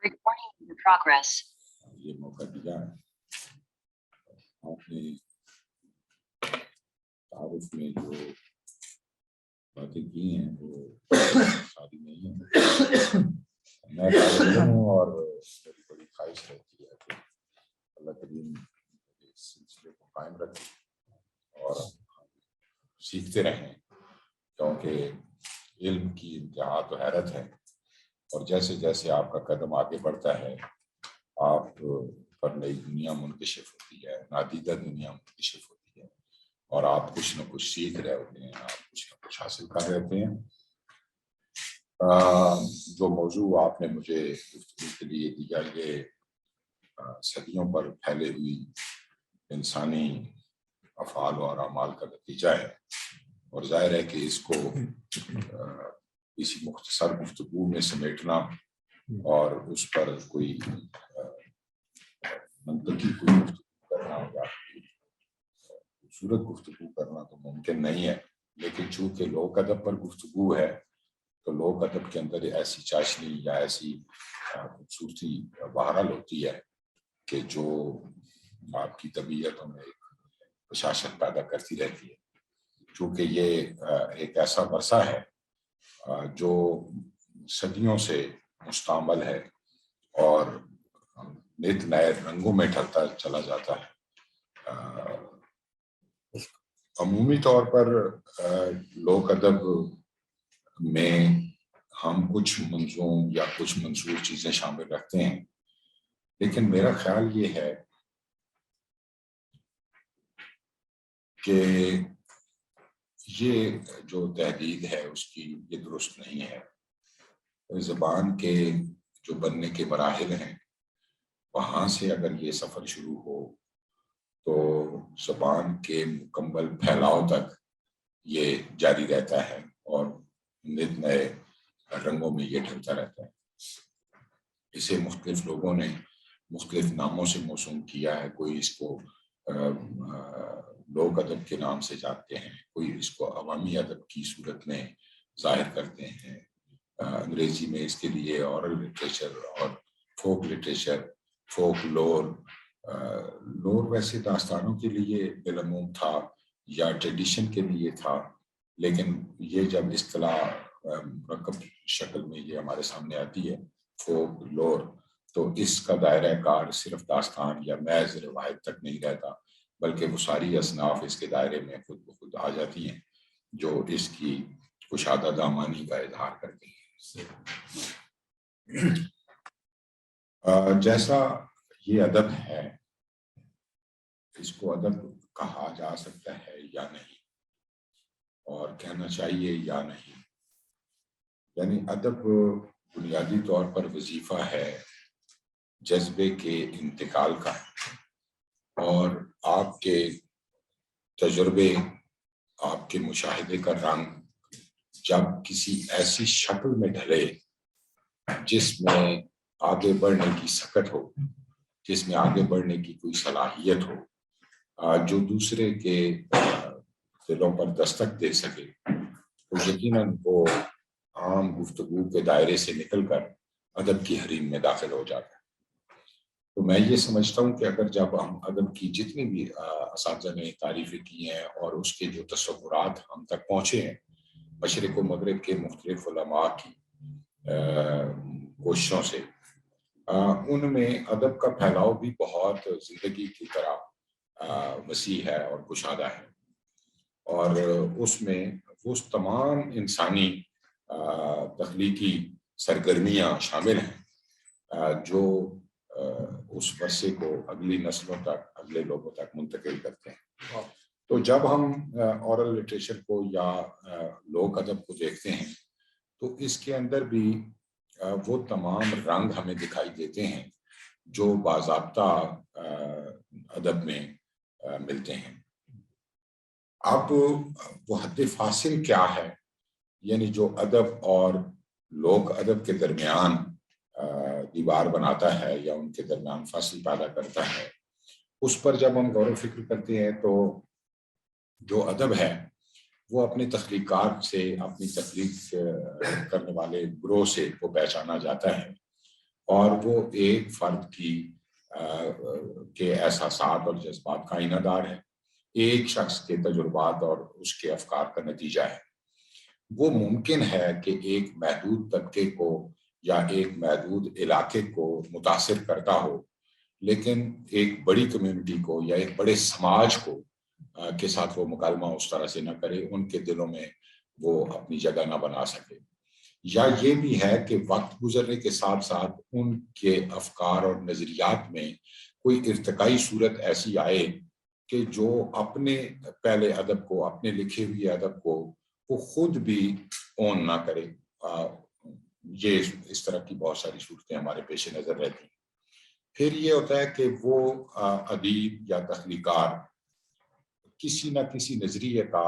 Recording in progress. یہ موقع دیا ہے. آپ نے تعارف میں جو باتیں کی ہیں وہ ساری نہیں ہیں. میں طالب ہوں اور میری بڑی خواہش رہتی ہے کہ اللہ کریم اس سلسلے کو قائم رکھے اور سیکھتے رہیں، کیونکہ علم کی انتہا تو حیرت ہے، اور جیسے جیسے آپ کا قدم آگے بڑھتا ہے آپ پر نئی دنیا منکشف ہوتی ہے، نادیدہ دنیا منکشف ہوتی ہے، اور آپ کچھ نہ کچھ سیکھ رہے ہوتے ہیں، آپ کچھ نہ کچھ حاصل کر رہے ہوتے ہیں. جو موضوع آپ نے مجھے گفتگو کے لیے دیا یہ صدیوں پر پھیلے ہوئی انسانی افعال اور اعمال کا نتیجہ ہے، اور ظاہر ہے کہ اس کو کسی مختصر گفتگو میں سمیٹنا اور اس پر کوئی منطقی کوئی گفتگو کرنا یا خوبصورت گفتگو کرنا تو ممکن نہیں ہے. لیکن چونکہ لوک ادب پر گفتگو ہے تو لوک ادب کے اندر ایسی چاشنی یا ایسی خوبصورتی بہرحال ہوتی ہے کہ جو آپ کی طبیعتوں میں ایک بشاشت پیدا کرتی رہتی ہے. چونکہ یہ ایک ایسا ورثہ ہے جو صدیوں سے مستعمل ہے اور نت نئے رنگوں میں ڈھلتا چلا جاتا ہے. عمومی طور پر لوک ادب میں ہم کچھ منظوم یا کچھ منثور چیزیں شامل رکھتے ہیں، لیکن میرا خیال یہ ہے کہ یہ جو تحدید ہے اس کی یہ درست نہیں ہے. زبان کے جو بننے کے مراحل ہیں وہاں سے اگر یہ سفر شروع ہو تو زبان کے مکمل پھیلاؤ تک یہ جاری رہتا ہے اور نت نئے رنگوں میں یہ ڈھلتا رہتا ہے. اسے مختلف لوگوں نے مختلف ناموں سے موسوم کیا ہے. کوئی اس کو لوک ادب کے نام سے جانتے ہیں، کوئی اس کو عوامی ادب کی صورت میں ظاہر کرتے ہیں. انگریزی میں اس کے لیے اورل لٹریچر اور folk literature, folklore. Lore ویسے داستانوں کے لیے بالعموم تھا یا ٹریڈیشن کے لیے تھا، لیکن یہ جب اصطلاح مرکب شکل میں یہ ہمارے سامنے آتی ہے فوک لور، تو اس کا دائرہ کار صرف داستان یا محض روایت تک نہیں رہتا، بلکہ وہ ساری اصناف اس کے دائرے میں خود بخود آ جاتی ہیں جو اس کی کشادہ دامانی کا اظہار کرتی ہیں. جیسا یہ ادب ہے اس کو ادب کہا جا سکتا ہے یا نہیں، اور کہنا چاہیے یا نہیں. یعنی ادب بنیادی طور پر وظیفہ ہے جذبے کے انتقال کا، اور آپ کے تجربے، آپ کے مشاہدے کا رنگ جب کسی ایسی شکل میں ڈھلے جس میں آگے بڑھنے کی سکت ہو، جس میں آگے بڑھنے کی کوئی صلاحیت ہو، جو دوسرے کے دلوں پر دستک دے سکے، تو یقیناً وہ عام گفتگو کے دائرے سے نکل کر ادب کی حریم میں داخل ہو جاتا ہے. تو میں یہ سمجھتا ہوں کہ اگر جب ہم ادب کی جتنی بھی اساتذہ نے تعریفیں کی ہیں اور اس کے جو تصورات ہم تک پہنچے ہیں مشرق و مغرب کے مختلف علماء کی کوششوں سے، ان میں ادب کا پھیلاؤ بھی بہت زندگی کی طرح وسیع ہے اور کشادہ ہے، اور اس میں وہ تمام انسانی تخلیقی سرگرمیاں شامل ہیں جو اس ورثے کو اگلی نسلوں تک، اگلے لوگوں تک منتقل کرتے ہیں. تو جب ہم اورل لٹریچر کو یا لوک ادب کو دیکھتے ہیں تو اس کے اندر بھی وہ تمام رنگ ہمیں دکھائی دیتے ہیں جو باضابطہ ادب میں ملتے ہیں. اب وہ حد فاصل کیا ہے، یعنی جو ادب اور لوک ادب کے درمیان دیوار بناتا ہے یا ان کے درمیان فاصل پیدا کرتا ہے، اس پر جب ہم غور و فکر کرتے ہیں تو جو ادب ہے وہ اپنے تخلیقات سے، اپنی تخلیق کرنے والے گروہ سے وہ پہچانا جاتا ہے، اور وہ ایک فرد کے احساسات اور جذبات کا آئینہ دار ہے، ایک شخص کے تجربات اور اس کے افکار کا نتیجہ ہے۔ وہ ممکن ہے کہ ایک محدود طبقے کو یا ایک محدود علاقے کو متاثر کرتا ہو، لیکن ایک بڑی کمیونٹی کو یا ایک بڑے سماج کو کے ساتھ وہ مکالمہ اس طرح سے نہ کرے، ان کے دلوں میں وہ اپنی جگہ نہ بنا سکے۔ یا یہ بھی ہے کہ وقت گزرنے کے ساتھ ساتھ ان کے افکار اور نظریات میں کوئی ارتقائی صورت ایسی آئے کہ جو اپنے پہلے ادب کو، اپنے لکھے ہوئے ادب کو وہ خود بھی اون نہ کرے۔ یہ اس طرح کی بہت ساری صورتیں ہمارے پیش نظر رہتی ہیں۔ پھر یہ ہوتا ہے کہ وہ ادیب یا تخلیقار کسی نہ کسی نظریے کا،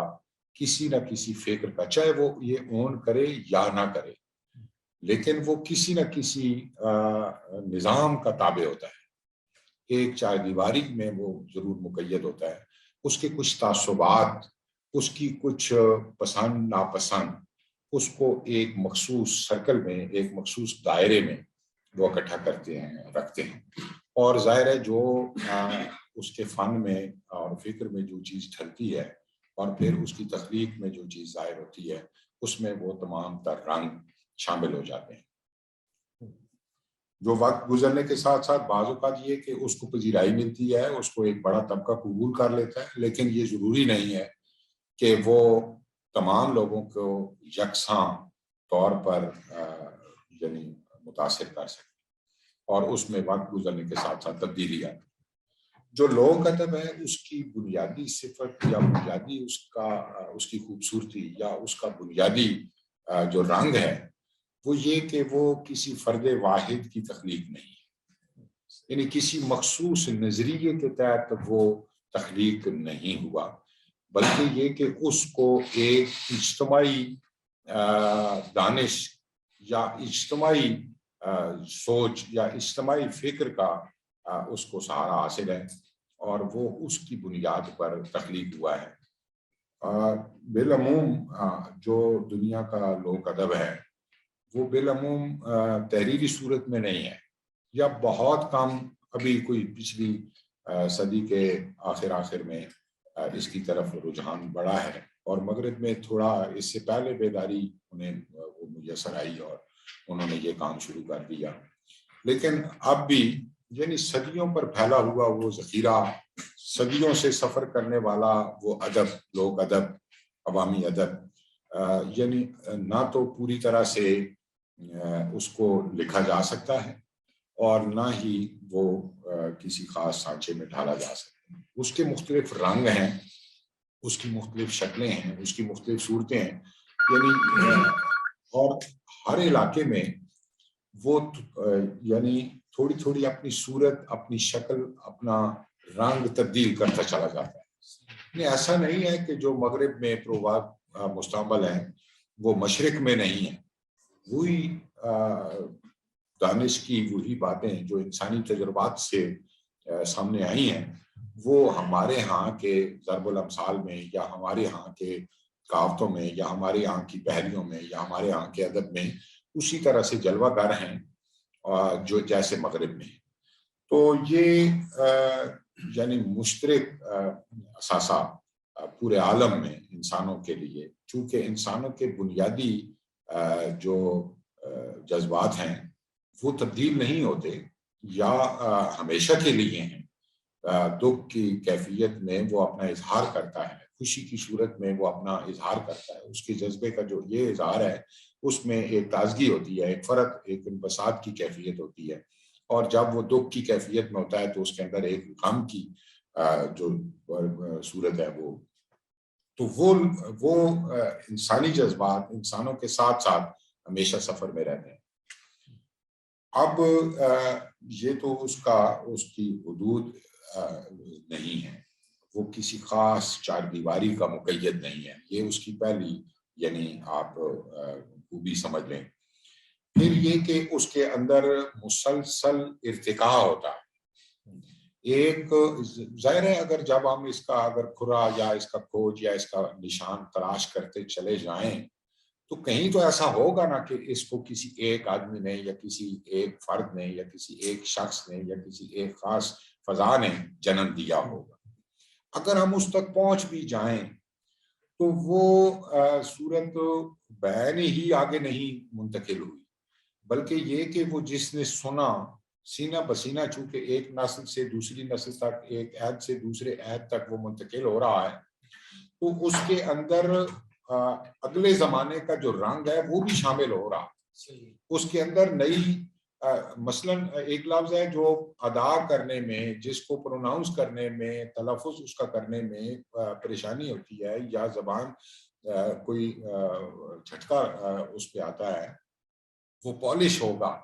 کسی نہ کسی فکر کا، چاہے وہ یہ اون کرے یا نہ کرے، لیکن وہ کسی نہ کسی نظام کا تابع ہوتا ہے۔ ایک چار دیواری میں وہ ضرور مقید ہوتا ہے، اس کے کچھ تعصبات، اس کی کچھ پسند ناپسند، اس کو ایک مخصوص سرکل میں، ایک مخصوص دائرے میں وہ اکٹھا کرتے ہیں، رکھتے ہیں۔ اور ظاہر ہے جو اس کے فن میں اور فکر میں جو چیز ڈھلتی ہے اور پھر اس کی تخلیق میں جو چیز ظاہر ہوتی ہے، اس میں وہ تمام تر رنگ شامل ہو جاتے ہیں۔ جو وقت گزرنے کے ساتھ ساتھ بعض اوقات یہ کہ اس کو پذیرائی ملتی ہے، اس کو ایک بڑا طبقہ قبول کر لیتا ہے، لیکن یہ ضروری نہیں ہے کہ وہ تمام لوگوں کو یکساں طور پر یعنی متاثر کر سکے، اور اس میں وقت گزرنے کے ساتھ ساتھ تبدیلی آتی ہے۔ جو لوک ادب ہے، اس کی بنیادی صفت یا بنیادی اس کی خوبصورتی یا اس کا بنیادی جو رنگ ہے وہ یہ کہ وہ کسی فرد واحد کی تخلیق نہیں ہے، یعنی کسی مخصوص نظریے کے تحت وہ تخلیق نہیں ہوا، بلکہ یہ کہ اس کو ایک اجتماعی دانش یا اجتماعی سوچ یا اجتماعی فکر کا اس کو سہارا حاصل ہے، اور وہ اس کی بنیاد پر تخلیق ہوا ہے۔ بالعموم جو دنیا کا لوک ادب ہے وہ بالعموم تحریری صورت میں نہیں ہے، یا بہت کم، ابھی کوئی پچھلی صدی کے آخر میں اس کی طرف رجحان بڑھا ہے، اور مغرب میں تھوڑا اس سے پہلے بیداری انہیں وہ میسر آئی اور انہوں نے یہ کام شروع کر دیا، لیکن اب بھی یعنی صدیوں پر پھیلا ہوا وہ ذخیرہ، صدیوں سے سفر کرنے والا وہ ادب، لوک ادب، عوامی ادب، یعنی نہ تو پوری طرح سے اس کو لکھا جا سکتا ہے اور نہ ہی وہ کسی خاص سانچے میں ڈھالا جا سکتا ہے۔ اس کے مختلف رنگ ہیں، اس کی مختلف شکلیں ہیں، اس کی مختلف صورتیں ہیں، اور ہر علاقے میں وہ یعنی تھوڑی تھوڑی اپنی صورت، اپنی شکل، اپنا رنگ تبدیل کرتا چلا جاتا ہے۔ ایسا نہیں ہے کہ جو مغرب میں مستعمل ہیں وہ مشرق میں نہیں ہیں۔ وہی دانش کی وہی باتیں جو انسانی تجربات سے سامنے آئی ہیں، وہ ہمارے ہاں کے ضرب الامثال میں یا ہمارے ہاں کے کہاوتوں میں یا ہمارے یہاں کی پہلیوں میں یا ہمارے یہاں کے ادب میں اسی طرح سے جلوہ گر ہیں جو جیسے مغرب میں۔ تو یہ یعنی مشترک اثاثہ پورے عالم میں انسانوں کے لیے، چونکہ انسانوں کے بنیادی جو جذبات ہیں وہ تبدیل نہیں ہوتے یا ہمیشہ کے لیے ہیں۔ دکھ کی کیفیت میں وہ اپنا اظہار کرتا ہے، خوشی کی صورت میں وہ اپنا اظہار کرتا ہے، اس کے جذبے کا جو یہ اظہار ہے اس میں ایک تازگی ہوتی ہے، ایک فرق، ایک انبساط کی کیفیت ہوتی ہے، اور جب وہ دکھ کی کیفیت میں ہوتا ہے تو اس کے اندر ایک غم کی جو صورت ہے وہ انسانی جذبات انسانوں کے ساتھ ساتھ ہمیشہ سفر میں رہتے ہیں۔ اب یہ تو اس کی حدود نہیں ہے، وہ کسی خاص چار دیواری کا مقید نہیں ہے، یہ اس کی پہلی یعنی آپ خوبی سمجھ لیں۔ پھر یہ کہ اس کے اندر مسلسل ارتقاء ہوتا ہے۔ ایک ظاہر ہے اگر جب ہم اس کا اگر کھرا یا اس کا کھوج یا اس کا نشان تلاش کرتے چلے جائیں تو کہیں تو ایسا ہوگا نا کہ اس کو کسی ایک آدمی نے یا کسی ایک فرد نے یا کسی ایک شخص نے یا کسی ایک خاص فضا نے جنم دیا ہوگا. اگر ہم اس تک پہنچ بھی جائیں تو وہ صورت بیان ہی آگے نہیں منتقل ہوئی، بلکہ یہ کہ وہ جس نے سنا سینہ بسینہ، چونکہ ایک نسل سے دوسری نسل تک، ایک عہد سے دوسرے عہد تک وہ منتقل ہو رہا ہے، تو اس کے اندر اگلے زمانے کا جو رنگ ہے وہ بھی شامل ہو رہا ہے. اس کے اندر نئی مثلا ایک لفظ ہے جو ادا کرنے میں، جس کو پروناؤنس کرنے میں، تلفظ اس کا کرنے میں پریشانی ہوتی ہے، یا زبان کوئی جھٹکا اس پہ آتا ہے، وہ پالش ہوگا.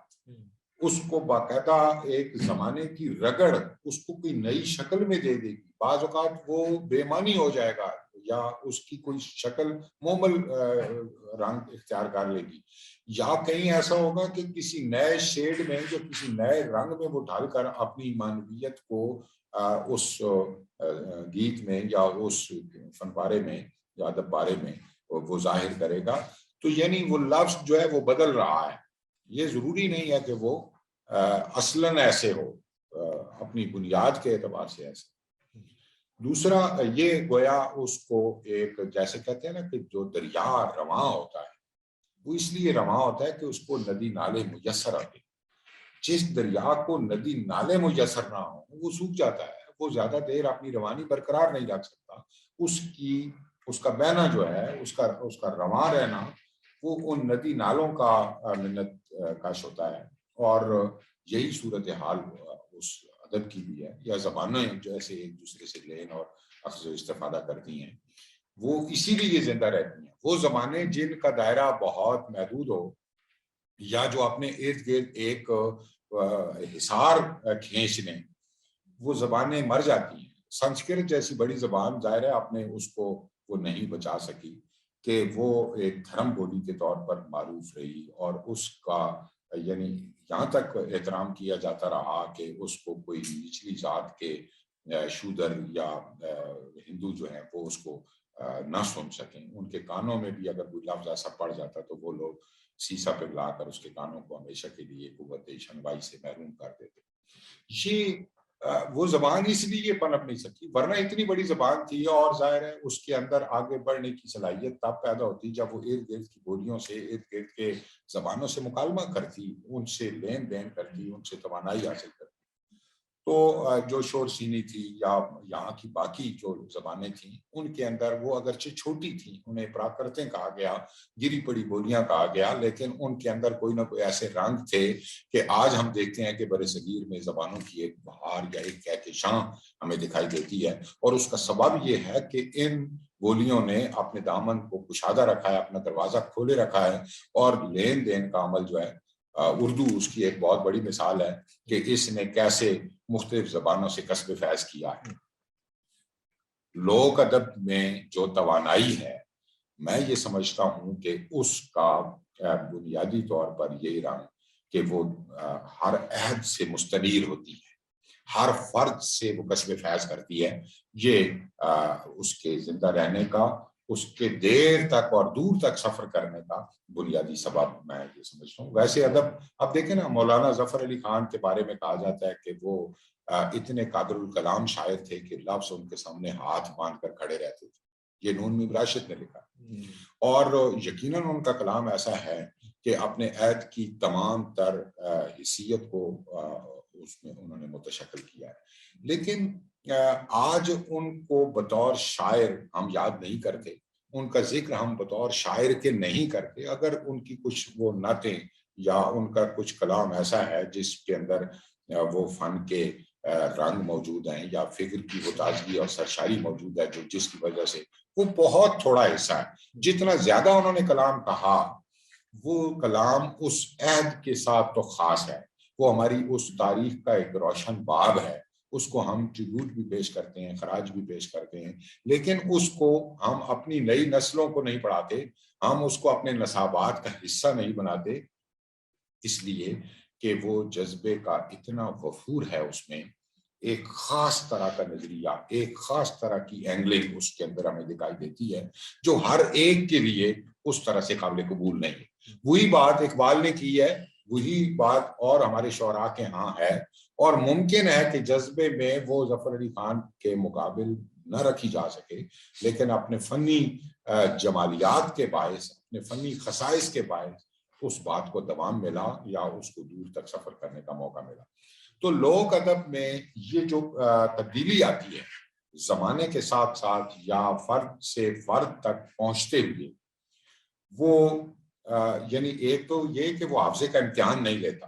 اس کو باقاعدہ ایک زمانے کی رگڑ اس کو کوئی نئی شکل میں دے دے گی. بعض اوقات وہ بے معنی ہو جائے گا یا اس کی کوئی شکل مومل رنگ اختیار کر لے گی، یا کہیں ایسا ہوگا کہ کسی نئے شیڈ میں یا کسی نئے رنگ میں وہ ڈھال کر اپنی معنویت کو اس گیت میں یا اس فن پارے میں یا ادب پارے میں وہ ظاہر کرے گا. تو یعنی وہ لفظ جو ہے وہ بدل رہا ہے. یہ ضروری نہیں ہے کہ وہ اصلاً ایسے ہو، اپنی بنیاد کے اعتبار سے ایسے. دوسرا یہ گویا اس کو ایک جیسے کہتے ہیں نا کہ جو دریا رواں ہوتا ہے وہ اس لیے رواں ہوتا ہے کہ اس کو ندی نالے میسر آتے. جس دریا کو ندی نالے میسر نہ ہو وہ سوکھ جاتا ہے، وہ زیادہ دیر اپنی روانی برقرار نہیں رکھ سکتا. اس کا بہنا جو ہے، اس کا رواں رہنا، وہ ان ندی نالوں کا منت کش ہوتا ہے. اور یہی صورتحال اس ادب کی بھی ہے، یا زبانیں جو ایسے ایک دوسرے سے لین اور اخذ و استفادہ کرتی ہیں وہ اسی لیے زندہ رہتی ہیں. وہ زبانیں جن کا دائرہ بہت محدود ہو یا جو اپنے ارد گرد ایک حصار کھینچ لیں، وہ زبانیں مر جاتی ہیں. سنسکرت جیسی بڑی زبان ظاہر ہے اپنے اس کو وہ نہیں بچا سکی کہ وہ ایک دھرم بولی کے طور پر معروف رہی، اور اس کا یعنی یہاں تک احترام کیا جاتا رہا کہ اس کو کوئی نچلی ذات کے شودر یا ہندو جو ہیں وہ اس کو نہ سن سکیں. ان کے کانوں میں بھی اگر کوئی لفظ ایسا پڑ جاتا تو وہ لوگ سیسا پہ لا کر اس کے کانوں کو ہمیشہ کے لیے قوت شنوائی سے محروم کر دیتے. یہ وہ زبان اس لیے پنپ نہیں سکی، ورنہ اتنی بڑی زبان تھی، اور ظاہر ہے اس کے اندر آگے بڑھنے کی صلاحیت تب پیدا ہوتی جب وہ ارد گرد کی بولیوں سے، ارد گرد کے زبانوں سے مکالمہ کرتی، ان سے لین دین کرتی، ان سے توانائی حاصل کرتی. تو جو شور سینی تھی یا یہاں کی باقی جو زبانیں تھیں ان کے اندر وہ اگرچہ چھوٹی تھیں، انہیں پراکرتیں کہا گیا، گری پڑی بولیاں کہا گیا، لیکن ان کے اندر کوئی نہ کوئی ایسے رنگ تھے کہ آج ہم دیکھتے ہیں کہ برِ صغیر میں زبانوں کی ایک بہار یا ایک کہکشاں ہمیں دکھائی دیتی ہے. اور اس کا سبب یہ ہے کہ ان بولیوں نے اپنے دامن کو کشادہ رکھا ہے، اپنا دروازہ کھولے رکھا ہے، اور لین دین کا عمل جو ہے اردو اس کی ایک بہت بڑی مثال ہے کہ اس نے کیسے مختلف زبانوں سے کسب فیض کیا ہے. لوک ادب میں جو توانائی ہے میں یہ سمجھتا ہوں کہ اس کا بنیادی طور پر یہی رنگ کہ وہ ہر عہد سے مستنیر ہوتی ہے، ہر فرد سے وہ کسب فیض کرتی ہے. یہ اس کے زندہ رہنے کا، اس کے دیر تک اور دور تک سفر کرنے کا بنیادی سبب میں یہ سمجھتا ہوں. ویسے ادب اب دیکھیں نا، مولانا ظفر علی خان کے بارے میں کہا جاتا ہے کہ وہ اتنے قادر الکلام شاعر تھے کہ لفظ ان کے سامنے ہاتھ باندھ کر کھڑے رہتے تھے. یہ نون میم راشد نے لکھا، اور یقیناً ان کا کلام ایسا ہے کہ اپنے عہد کی تمام تر حیثیت کو اس میں انہوں نے متشکل کیا ہے. لیکن آج ان کو بطور شاعر ہم یاد نہیں کرتے، ان کا ذکر ہم بطور شاعر کے نہیں کرتے. اگر ان کی کچھ وہ نعتیں یا ان کا کچھ کلام ایسا ہے جس کے اندر وہ فن کے رنگ موجود ہیں یا فکر کی وہ تازگی اور سرشاری موجود ہے جس کی وجہ سے وہ بہت تھوڑا حصہ ہے. جتنا زیادہ انہوں نے کلام کہا وہ کلام اس عہد کے ساتھ تو خاص ہے، وہ ہماری اس تاریخ کا ایک روشن باب ہے. اس کو ہم ٹریبیوٹ بھی پیش کرتے ہیں، خراج بھی پیش کرتے ہیں، لیکن اس کو ہم اپنی نئی نسلوں کو نہیں پڑھاتے، ہم اس کو اپنے نصابات کا حصہ نہیں بناتے، اس لیے کہ وہ جذبے کا اتنا وفور ہے اس میں ایک خاص طرح کا نظریہ، ایک خاص طرح کی اینگلنگ اس کے اندر ہمیں دکھائی دیتی ہے جو ہر ایک کے لیے اس طرح سے قابل قبول نہیں ہے۔ وہی بات اقبال نے کی ہے، وہی بات اور ہمارے شعراء کے ہاں ہے، اور ممکن ہے کہ جذبے میں وہ ظفر علی خان کے مقابل نہ رکھی جا سکے، لیکن اپنے فنی جمالیات کے باعث، اپنے فنی خصائص کے باعث اس بات کو دوام ملا یا اس کو دور تک سفر کرنے کا موقع ملا۔ تو لوک ادب میں یہ جو تبدیلی آتی ہے زمانے کے ساتھ ساتھ یا فرد سے فرد تک پہنچتے ہوئے، وہ یعنی ایک تو یہ کہ وہ حافظے کا امتحان نہیں لیتا،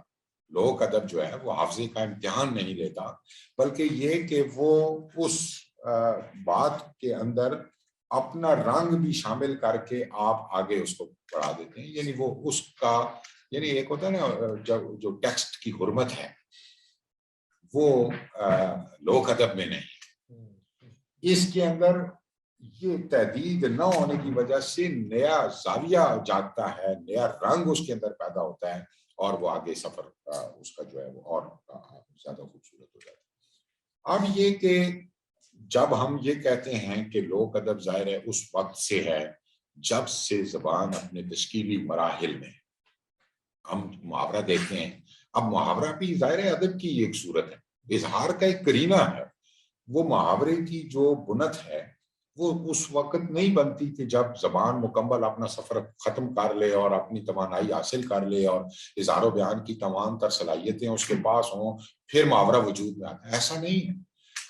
لوک ادب جو ہے وہ حافظے کا امتحان نہیں لیتا، بلکہ یہ کہ وہ اس بات کے اندر اپنا رنگ بھی شامل کر کے آپ آگے اس کو بڑھا دیتے ہیں۔ یعنی وہ اس کا، یعنی ایک ہوتا ہے نا جو ٹیکسٹ کی حرمت ہے وہ لوک ادب میں نہیں، اس کے اندر یہ تحدید نہ ہونے کی وجہ سے نیا زاویہ جاگتا ہے، نیا رنگ اس کے اندر پیدا ہوتا ہے، اور وہ آگے سفر اس کا جو ہے وہ اور زیادہ خوبصورت ہو جاتا ہے۔ اب یہ کہ جب ہم یہ کہتے ہیں کہ لوک ادب ظاہر ہے اس وقت سے ہے جب سے زبان اپنے تشکیلی مراحل میں، ہم محاورہ دیکھتے ہیں، اب محاورہ بھی ظاہر ادب کی ایک صورت ہے، اظہار کا ایک کرینہ ہے۔ وہ محاورے کی جو بنت ہے وہ اس وقت نہیں بنتی کہ جب زبان مکمل اپنا سفر ختم کر لے اور اپنی توانائی حاصل کر لے اور اظہار و بیان کی تمام تر صلاحیتیں اس کے پاس ہوں پھر محاورہ وجود میں آتا ہے، ایسا نہیں ہے،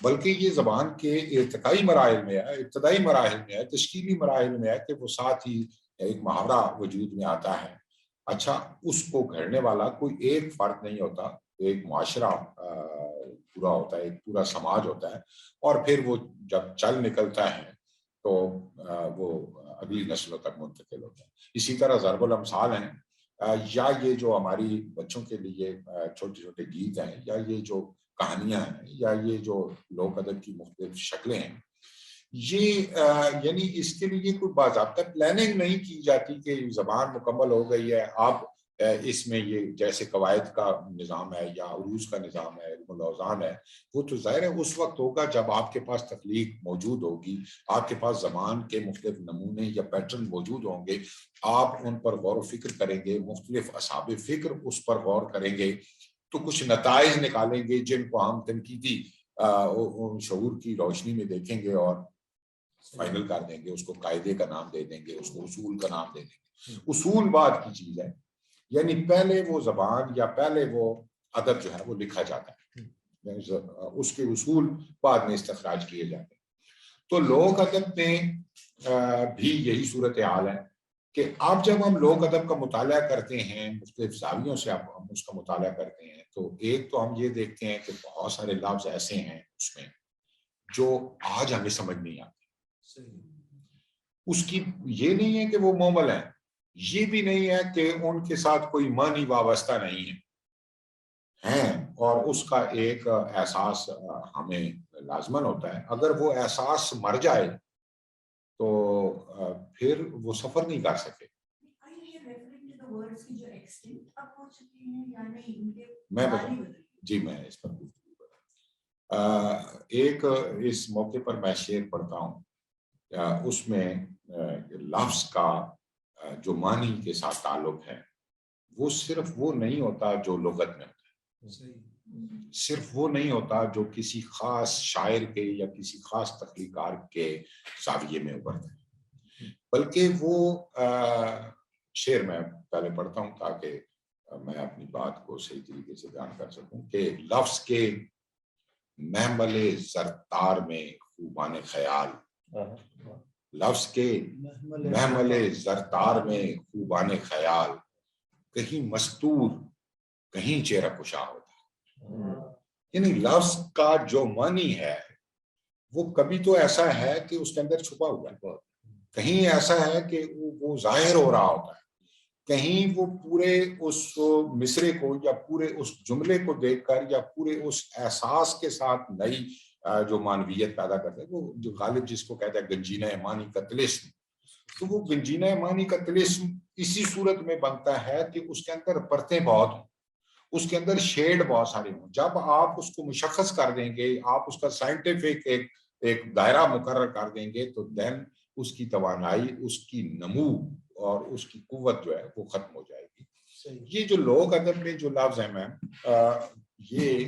بلکہ یہ زبان کے ارتقائی مراحل میں ہے، ابتدائی مراحل میں ہے، تشکیلی مراحل میں ہے کہ وہ ساتھ ہی ایک محاورہ وجود میں آتا ہے۔ اچھا، اس کو گھڑنے والا کوئی ایک فرد نہیں ہوتا، ایک معاشرہ پورا ہوتا ہے، ایک پورا سماج ہوتا ہے، اور پھر وہ جب چل نکلتا ہے تو وہ اگلی نسلوں تک منتقل ہوتا ہے۔ اسی طرح ضرب الامثال ہیں، یا یہ جو ہماری بچوں کے لیے چھوٹے چھوٹے گیت ہیں، یا یہ جو کہانیاں ہیں، یا یہ جو لوک ادب کی مختلف شکلیں ہیں، یہ یعنی اس کے لیے کوئی باضابطہ پلاننگ نہیں کی جاتی کہ زبان مکمل ہو گئی ہے، آپ اس میں یہ جیسے قواعد کا نظام ہے یا عروض کا نظام ہے، علم الاوزان ہے، وہ تو ظاہر ہے اس وقت ہوگا جب آپ کے پاس تخلیق موجود ہوگی، آپ کے پاس زبان کے مختلف نمونے یا پیٹرن موجود ہوں گے، آپ ان پر غور و فکر کریں گے، مختلف اصحاب فکر اس پر غور کریں گے تو کچھ نتائج نکالیں گے جن کو ہم تنقیدی شعور کی روشنی میں دیکھیں گے اور فائنل کر دیں گے، اس کو قاعدے کا نام دے دیں گے، اس کو اصول کا نام دے دیں گے۔ اصول بات کی چیز ہے، یعنی پہلے وہ زبان یا پہلے وہ ادب جو ہے وہ لکھا جاتا ہے، اس کے اصول بعد میں استخراج کیے جاتے ہیں۔ تو لوک ادب میں بھی یہی صورتحال ہے کہ اب جب ہم لوک ادب کا مطالعہ کرتے ہیں، مختلف زاویوں سے اب ہم اس کا مطالعہ کرتے ہیں، تو ایک تو ہم یہ دیکھتے ہیں کہ بہت سارے لفظ ایسے ہیں اس میں جو آج ہمیں سمجھ نہیں آتے۔ اس کی یہ نہیں ہے کہ وہ مومل ہیں، یہ بھی نہیں ہے کہ ان کے ساتھ کوئی معنی وابستہ نہیں ہے، اور اس کا ایک احساس ہمیں لازمن ہوتا ہے۔ اگر وہ احساس مر جائے تو پھر وہ سفر نہیں کر سکے۔ میں اس پر ایک اس موقع پر میں شعر پڑھتا ہوں، اس میں لفظ کا جو معنی کے ساتھ تعلق ہے وہ صرف وہ نہیں ہوتا جو لغت میں ہوتا ہے، صرف وہ نہیں ہوتا جو کسی خاص شاعر کے یا کسی خاص تخلیقار کے زاویے میں ابھرتا ہے، بلکہ وہ شعر میں پہلے پڑھتا ہوں تاکہ میں اپنی بات کو صحیح طریقے سے بیان کر سکوں کہ لفظ کے محمل زرتار میں خوبان خیال، لفظ کے محمل زرتار میں خوبان خیال، کہیں مستور کہیں چہرہ کشا ہوتا ہے۔ یعنی لفظ کا جو معنی ہے وہ کبھی تو ایسا ہے کہ اس کے اندر چھپا ہوا ہے، کہیں ایسا ہے کہ وہ ظاہر ہو رہا ہوتا ہے، کہیں وہ پورے اس مصرے کو یا پورے اس جملے کو دیکھ کر یا پورے اس احساس کے ساتھ نئی جو معنویت پیدا کرتے ہیں، وہ جو غالب جس کو کہتا ہے گنجینہ معنی کا طلسم، تو وہ گنجینہ معنی کا طلسم اسی صورت میں بنتا ہے کہ اس کے اندر پرتیں بہت ہوں، اس کے اندر شیڈ بہت سارے ہوں. جب آپ اس کو مشخص کر دیں گے, آپ اس کا سائنٹیفک ایک دائرہ مقرر کر دیں گے, تو دین اس کی توانائی, اس کی نمو اور اس کی قوت جو ہے وہ ختم ہو جائے گی. یہ جو لوک ادب میں جو لفظ ہیں میم, یہ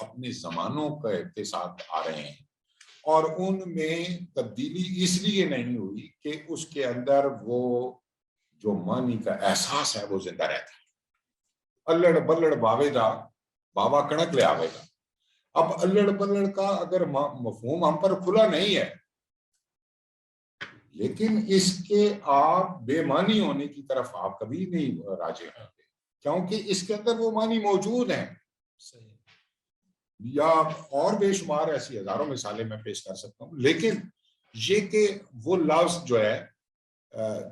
اپنے زمانوں کے ساتھ آ رہے ہیں, اور ان میں تبدیلی اس لیے نہیں ہوئی کہ اس کے اندر وہ جو معنی کا احساس ہے وہ زندہ رہتا ہے. الڑ بلڑ باوے دا بابا کڑک لے آوے گا. اب الڑ بلڑ کا اگر مفہوم ہم پر کھلا نہیں ہے, لیکن اس کے آپ بے معنی ہونے کی طرف آپ کبھی نہیں راجع ہوں گے, کیونکہ اس کے اندر وہ معنی موجود ہیں. یا اور بے شمار ایسی ہزاروں مثالیں میں پیش کر سکتا ہوں. لیکن یہ کہ وہ لفظ جو ہے,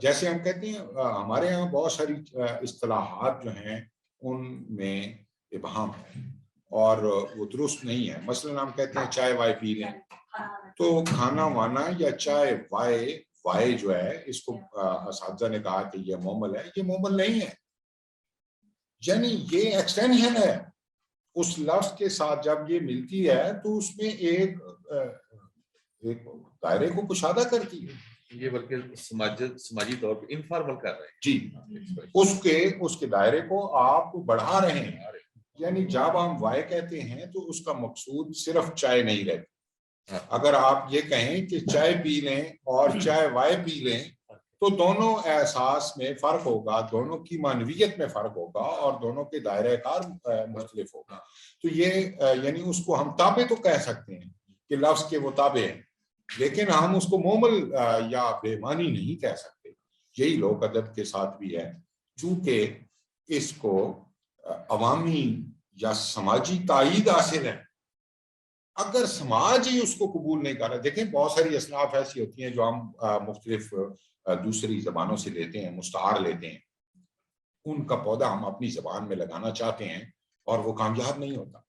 جیسے ہم کہتے ہیں ہمارے ہاں بہت ساری اصطلاحات جو ہیں ان میں ابہام ہے اور وہ درست نہیں ہے. مثلا ہم کہتے ہیں چائے وائے پی لیں, تو کھانا وانا یا چائے وائے جو ہے, اس کو اساتذہ نے کہا کہ یہ مومل ہے. یہ مومل نہیں ہے, یعنی یہ ایکسٹینشن ہے اس لفظ کے ساتھ. جب یہ ملتی ہے تو اس میں ایک دائرے کو کشادہ کرتی ہے. یہ بلکہ سماجی طور پہ انفارمل کر رہے ہیں جی, اس کے دائرے کو آپ بڑھا رہے ہیں. یعنی جب ہم وائے کہتے ہیں تو اس کا مقصود صرف چائے نہیں رہتی. اگر آپ یہ کہیں کہ چائے پی لیں اور چائے وائے پی لیں, تو دونوں احساس میں فرق ہوگا, دونوں کی معنویت میں فرق ہوگا, اور دونوں کے دائرہ کار مختلف ہوگا. تو یہ یعنی اس کو ہم تابع تو کہہ سکتے ہیں کہ لفظ کے وہ تابع ہیں, لیکن ہم اس کو مومل یا بے معنی نہیں کہہ سکتے. یہی لوک ادب کے ساتھ بھی ہے, چونکہ اس کو عوامی یا سماجی تائید حاصل ہے. اگر سماج ہی اس کو قبول نہیں کر رہا, دیکھیں بہت ساری اصناف ایسی ہوتی ہیں جو ہم مختلف دوسری زبانوں سے لیتے ہیں, مستعار لیتے ہیں, ان کا پودا ہم اپنی زبان میں لگانا چاہتے ہیں اور وہ کامیاب نہیں ہوتا.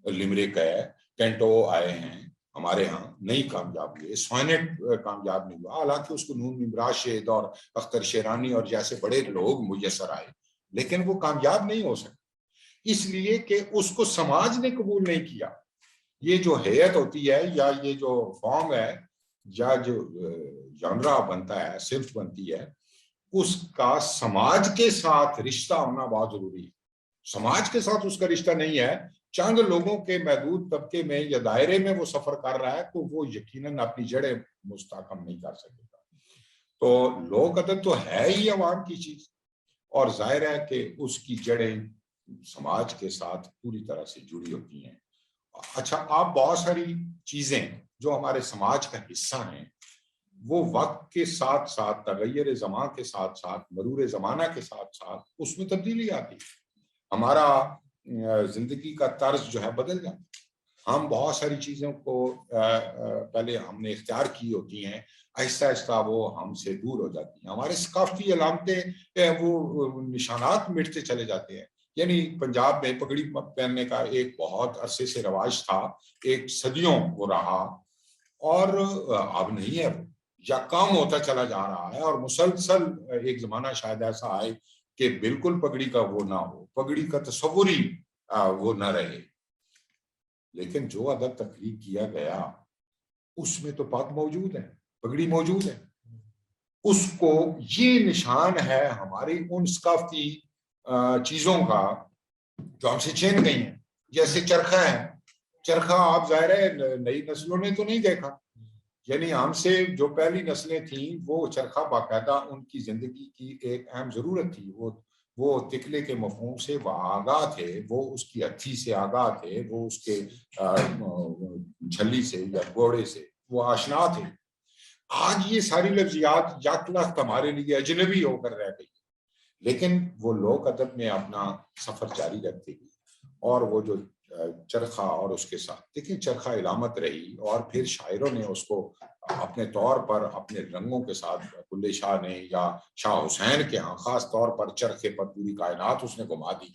لمرک ہے, کینٹو آئے ہیں ہمارے ہاں, نہیں کامیاب ہوئے. سوائنٹ کامیاب نہیں ہوا, حالانکہ اس کو نون میم راشد اور اختر شیرانی اور جیسے بڑے لوگ میسر آئے, لیکن وہ کامیاب نہیں ہو سکے, اس لیے کہ اس کو سماج نے قبول نہیں کیا. یہ جو ہیئت ہوتی ہے یا یہ جو فارم ہے یا جو جانرا بنتا ہے, صنف بنتی ہے, اس کا سماج کے ساتھ رشتہ ہونا بہت ضروری ہے. سماج کے ساتھ اس کا رشتہ نہیں ہے, چند لوگوں کے محدود طبقے میں یا دائرے میں وہ سفر کر رہا ہے, تو وہ یقیناً اپنی جڑیں مستحکم نہیں کر سکے گا. تو لوک ادب تو ہے ہی عوام کی چیز, اور ظاہر ہے کہ اس کی جڑیں سماج کے ساتھ پوری طرح سے جڑی ہوتی ہیں. اچھا, آپ بہت ساری چیزیں جو ہمارے سماج کا حصہ ہیں, وہ وقت کے ساتھ ساتھ, تغیر زمان کے ساتھ ساتھ, مرور زمانہ کے ساتھ ساتھ اس میں تبدیلی آتی ہے. ہمارا زندگی کا طرز جو ہے بدل جاتا ہے. ہم بہت ساری چیزوں کو پہلے ہم نے اختیار کی ہوتی ہیں, آہستہ آہستہ وہ ہم سے دور ہو جاتی ہیں. ہمارے ثقافتی علامتیں وہ نشانات مٹتے چلے جاتے ہیں. یعنی پنجاب میں پگڑی پہننے کا ایک بہت عرصے سے رواج تھا, ایک صدیوں وہ رہا, اور اب نہیں ہے, وہ یا کام ہوتا چلا جا رہا ہے. اور مسلسل ایک زمانہ شاید ایسا آئے کہ بالکل پگڑی کا وہ نہ ہو, پگڑی کا تصور ہی وہ نہ رہے. لیکن جو ادب تخلیق کیا گیا اس میں تو پاک موجود ہے, پگڑی موجود ہے. اس کو یہ نشان ہے ہماری ان ثقافتی چیزوں کا جو ہم سے چھین گئی ہیں. جیسے چرخہ ہے, چرخہ آپ ظاہر ہے نئی نسلوں نے تو نہیں دیکھا, یعنی ہم سے جو پہلی نسلیں تھیں وہ چرخہ باقاعدہ ان کی زندگی کی ایک اہم ضرورت تھی. وہ تکلے کے مفہوم سے وہ آگاہ تھے, وہ اس کی ہتھی سے آگاہ تھے, وہ اس کے چھلی سے یا گھوڑے سے وہ آشنا تھے. آج یہ ساری لفظیات یک لخت ہمارے لیے اجنبی ہو کر رہ گئی, لیکن وہ لوک ادب میں اپنا سفر جاری رکھتے گی. اور وہ جو چرخہ اور اس کے ساتھ دیکھیں چرخہ علامت رہی, اور پھر شاعروں نے اس کو اپنے طور پر اپنے رنگوں کے ساتھ, بلے شاہ نے یا شاہ حسین کے ہاں خاص طور پر چرخے پر پوری کائنات اس نے گھما دی,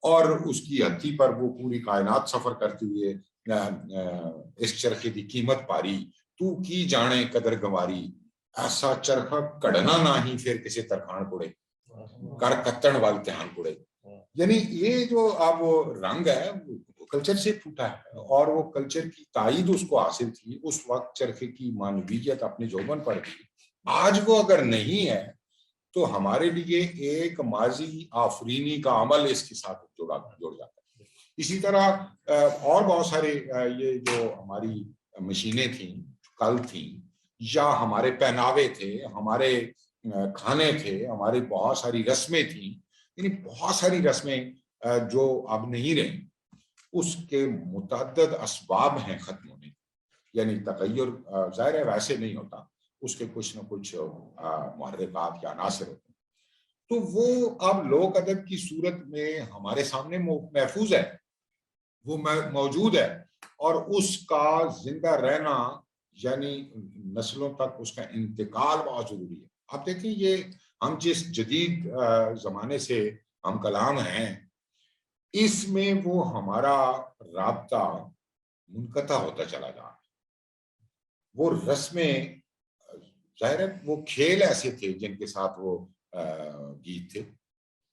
اور اس کی ہتھی پر وہ پوری کائنات سفر کرتے ہوئے اس چرخے کی قیمت پاری, تو کی جانے قدر گواری, ایسا چرخہ کڑنا نہ ہی پھر کسی ترخان کڑے, کر کتن وال تہان کڑے. یعنی یہ جو اب رنگ ہے وہ کلچر سے پھوٹا ہے، اور وہ کلچر کی تائید اس کو حاصل تھی اس وقت چرخے کی معنویت اپنے جوبن پر تھی، آج وہ اگر نہیں ہے تو ہمارے لیے ایک ماضی آفرینی کا عمل اس کے ساتھ جڑ جاتا ہے۔ اسی طرح اور بہت سارے یہ جو ہماری مشینیں تھیں کل تھیں، یا ہمارے پہناوے تھے، ہمارے کھانے تھے، ہماری بہت ساری رسمیں تھیں، یعنی بہت ساری رسمیں جو اب نہیں رہیں، اس کے متعدد اسباب ہیں ختم ہونے، یعنی تغیر ظاہر ہے ویسے نہیں ہوتا، اس کے کچھ نہ کچھ محرکات یا عناصر ہوتے ہیں، تو وہ اب لوک ادب کی صورت میں ہمارے سامنے محفوظ ہے، وہ موجود ہے، اور اس کا زندہ رہنا یعنی نسلوں تک اس کا انتقال بہت ضروری ہے۔ آپ دیکھیں یہ ہم جس جدید زمانے سے ہم کلام ہیں، اس میں وہ ہمارا رابطہ منقطع ہوتا چلا جا رہا ہے۔ وہ رسمیں ظاہر ہے وہ کھیل ایسے تھے جن کے ساتھ وہ گیت تھے،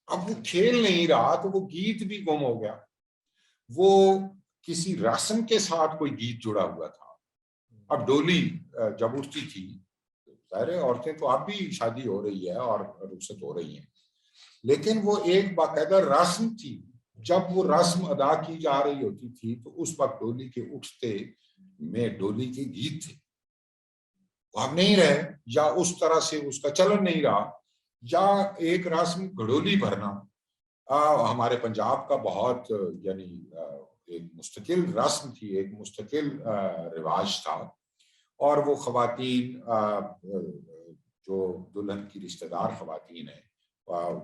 اب وہ کھیل نہیں رہا تو وہ گیت بھی گم ہو گیا، وہ کسی رسم کے ساتھ کوئی گیت جڑا ہوا تھا۔ اب ڈولی جب اٹھتی تھی، ظاہر ہے عورتیں تو اب بھی شادی ہو رہی ہے اور رخصت ہو رہی ہیں، لیکن وہ ایک باقاعدہ رسم تھی، جب وہ رسم ادا کی جا رہی ہوتی تھی تو اس وقت ڈولی کے اٹھتے میں ڈولی کے گیت تھے، وہ اب نہیں رہے، یا اس طرح سے اس کا چلن نہیں رہا۔ یا ایک رسم گھڑولی بھرنا ہمارے پنجاب کا بہت یعنی ایک مستقل رسم تھی، ایک مستقل رواج تھا، اور وہ خواتین جو دلہن کی رشتہ دار خواتین ہیں،